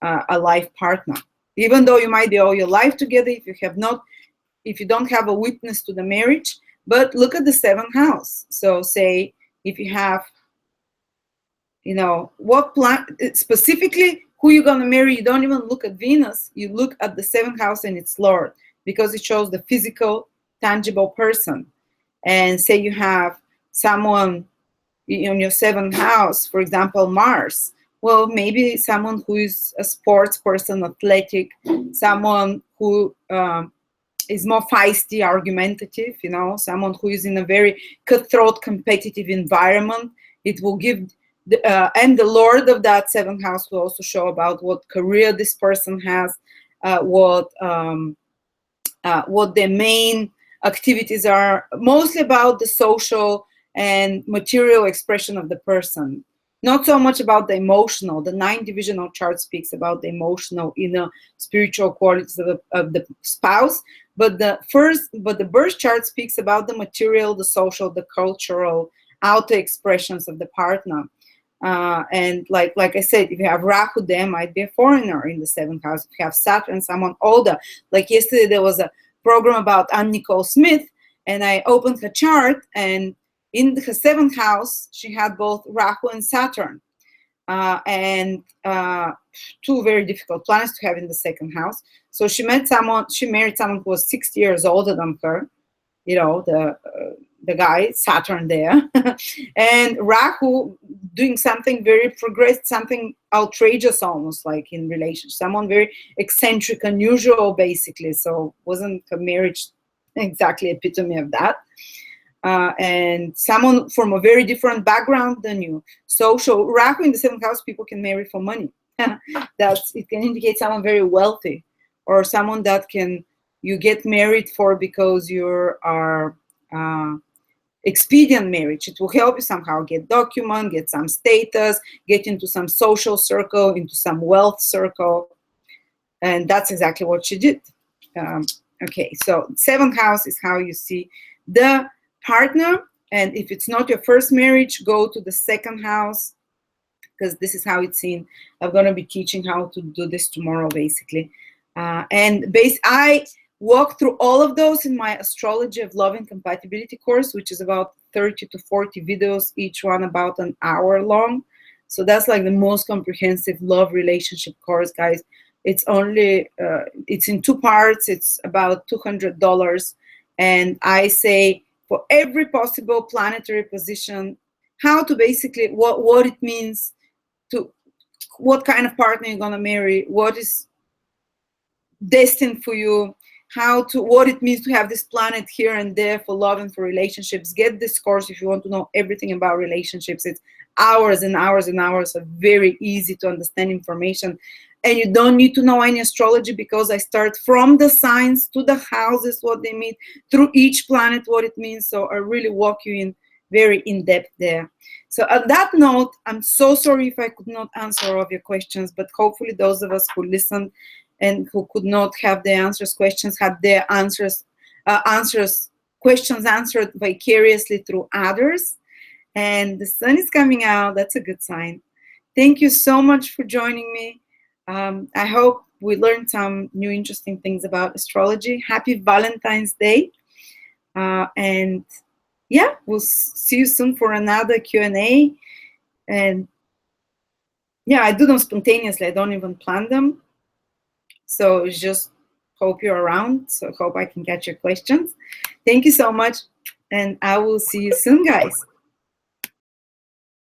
a life partner. Even though you might be all your life together, if you don't have a witness to the marriage. But look at the 7th house. So say if you have, what plan specifically who you're going to marry, you don't even look at Venus, you look at the 7th house and its Lord, because it shows the physical, tangible person. And say you have someone in your 7th house, for example, Mars. Well, maybe someone who is a sports person, athletic, someone who is more feisty, argumentative, someone who is in a very cutthroat, competitive environment. It will give and the Lord of that 7th house will also show about what career this person has, what their main activities are, mostly about the social and material expression of the person. Not so much about the emotional. The 9th divisional chart speaks about the emotional, inner, spiritual qualities of the spouse, but the birth chart speaks about the material, the social, the cultural, outer expressions of the partner. And like I said, if you have Rahu, there might be a foreigner in the 7th house. If you have Saturn, someone older. Like yesterday, there was a program about Ann Nicole Smith, and I opened her chart, and in her 7th house, she had both Rahu and Saturn, and two very difficult planets to have in the 2nd house. So she married someone who was 60 years older than her, the guy, Saturn there, and Rahu doing something very progressive, something outrageous almost, like in relationship, someone very eccentric, unusual, basically. So wasn't a marriage exactly epitome of that. And someone from a very different background than you. So Rahu in the 7th house, people can marry for money. It can indicate someone very wealthy, or someone that you get married for because you are expedient marriage. It will help you somehow get document, get some status, get into some social circle, into some wealth circle. And that's exactly what she did. Okay, so 7th house is how you see the partner. And if it's not your first marriage, go to the 2nd house, because this is how it's seen. I'm going to be teaching how to do this tomorrow, basically. I walk through all of those in my Astrology of Love and Compatibility course, which is about 30 to 40 videos, each one about an hour long. So that's like the most comprehensive love relationship course, guys. It's only, it's in 2 parts. It's about $200. And I say for every possible planetary position, how to basically, what it means to, what kind of partner you're gonna marry, what is destined for you, what it means to have this planet here and there for love and for relationships. Get this course if you want to know everything about relationships. It's hours and hours and hours of very easy to understand information, and you don't need to know any astrology, because I start from the signs to the houses, what they mean, through each planet, what it means. So I really walk you in very in depth there. So on that note, I'm so sorry if I could not answer all of your questions, but hopefully those of us who listened and who could not have their questions had their questions answered vicariously through others. And the sun is coming out. That's a good sign. Thank you so much for joining me. I hope we learned some new interesting things about astrology. Happy Valentine's Day. And yeah, we'll see you soon for another Q&A. And yeah, I do them spontaneously. I don't even plan them. So just hope you're around. So hope I can catch your questions. Thank you so much. And I will see you soon, guys.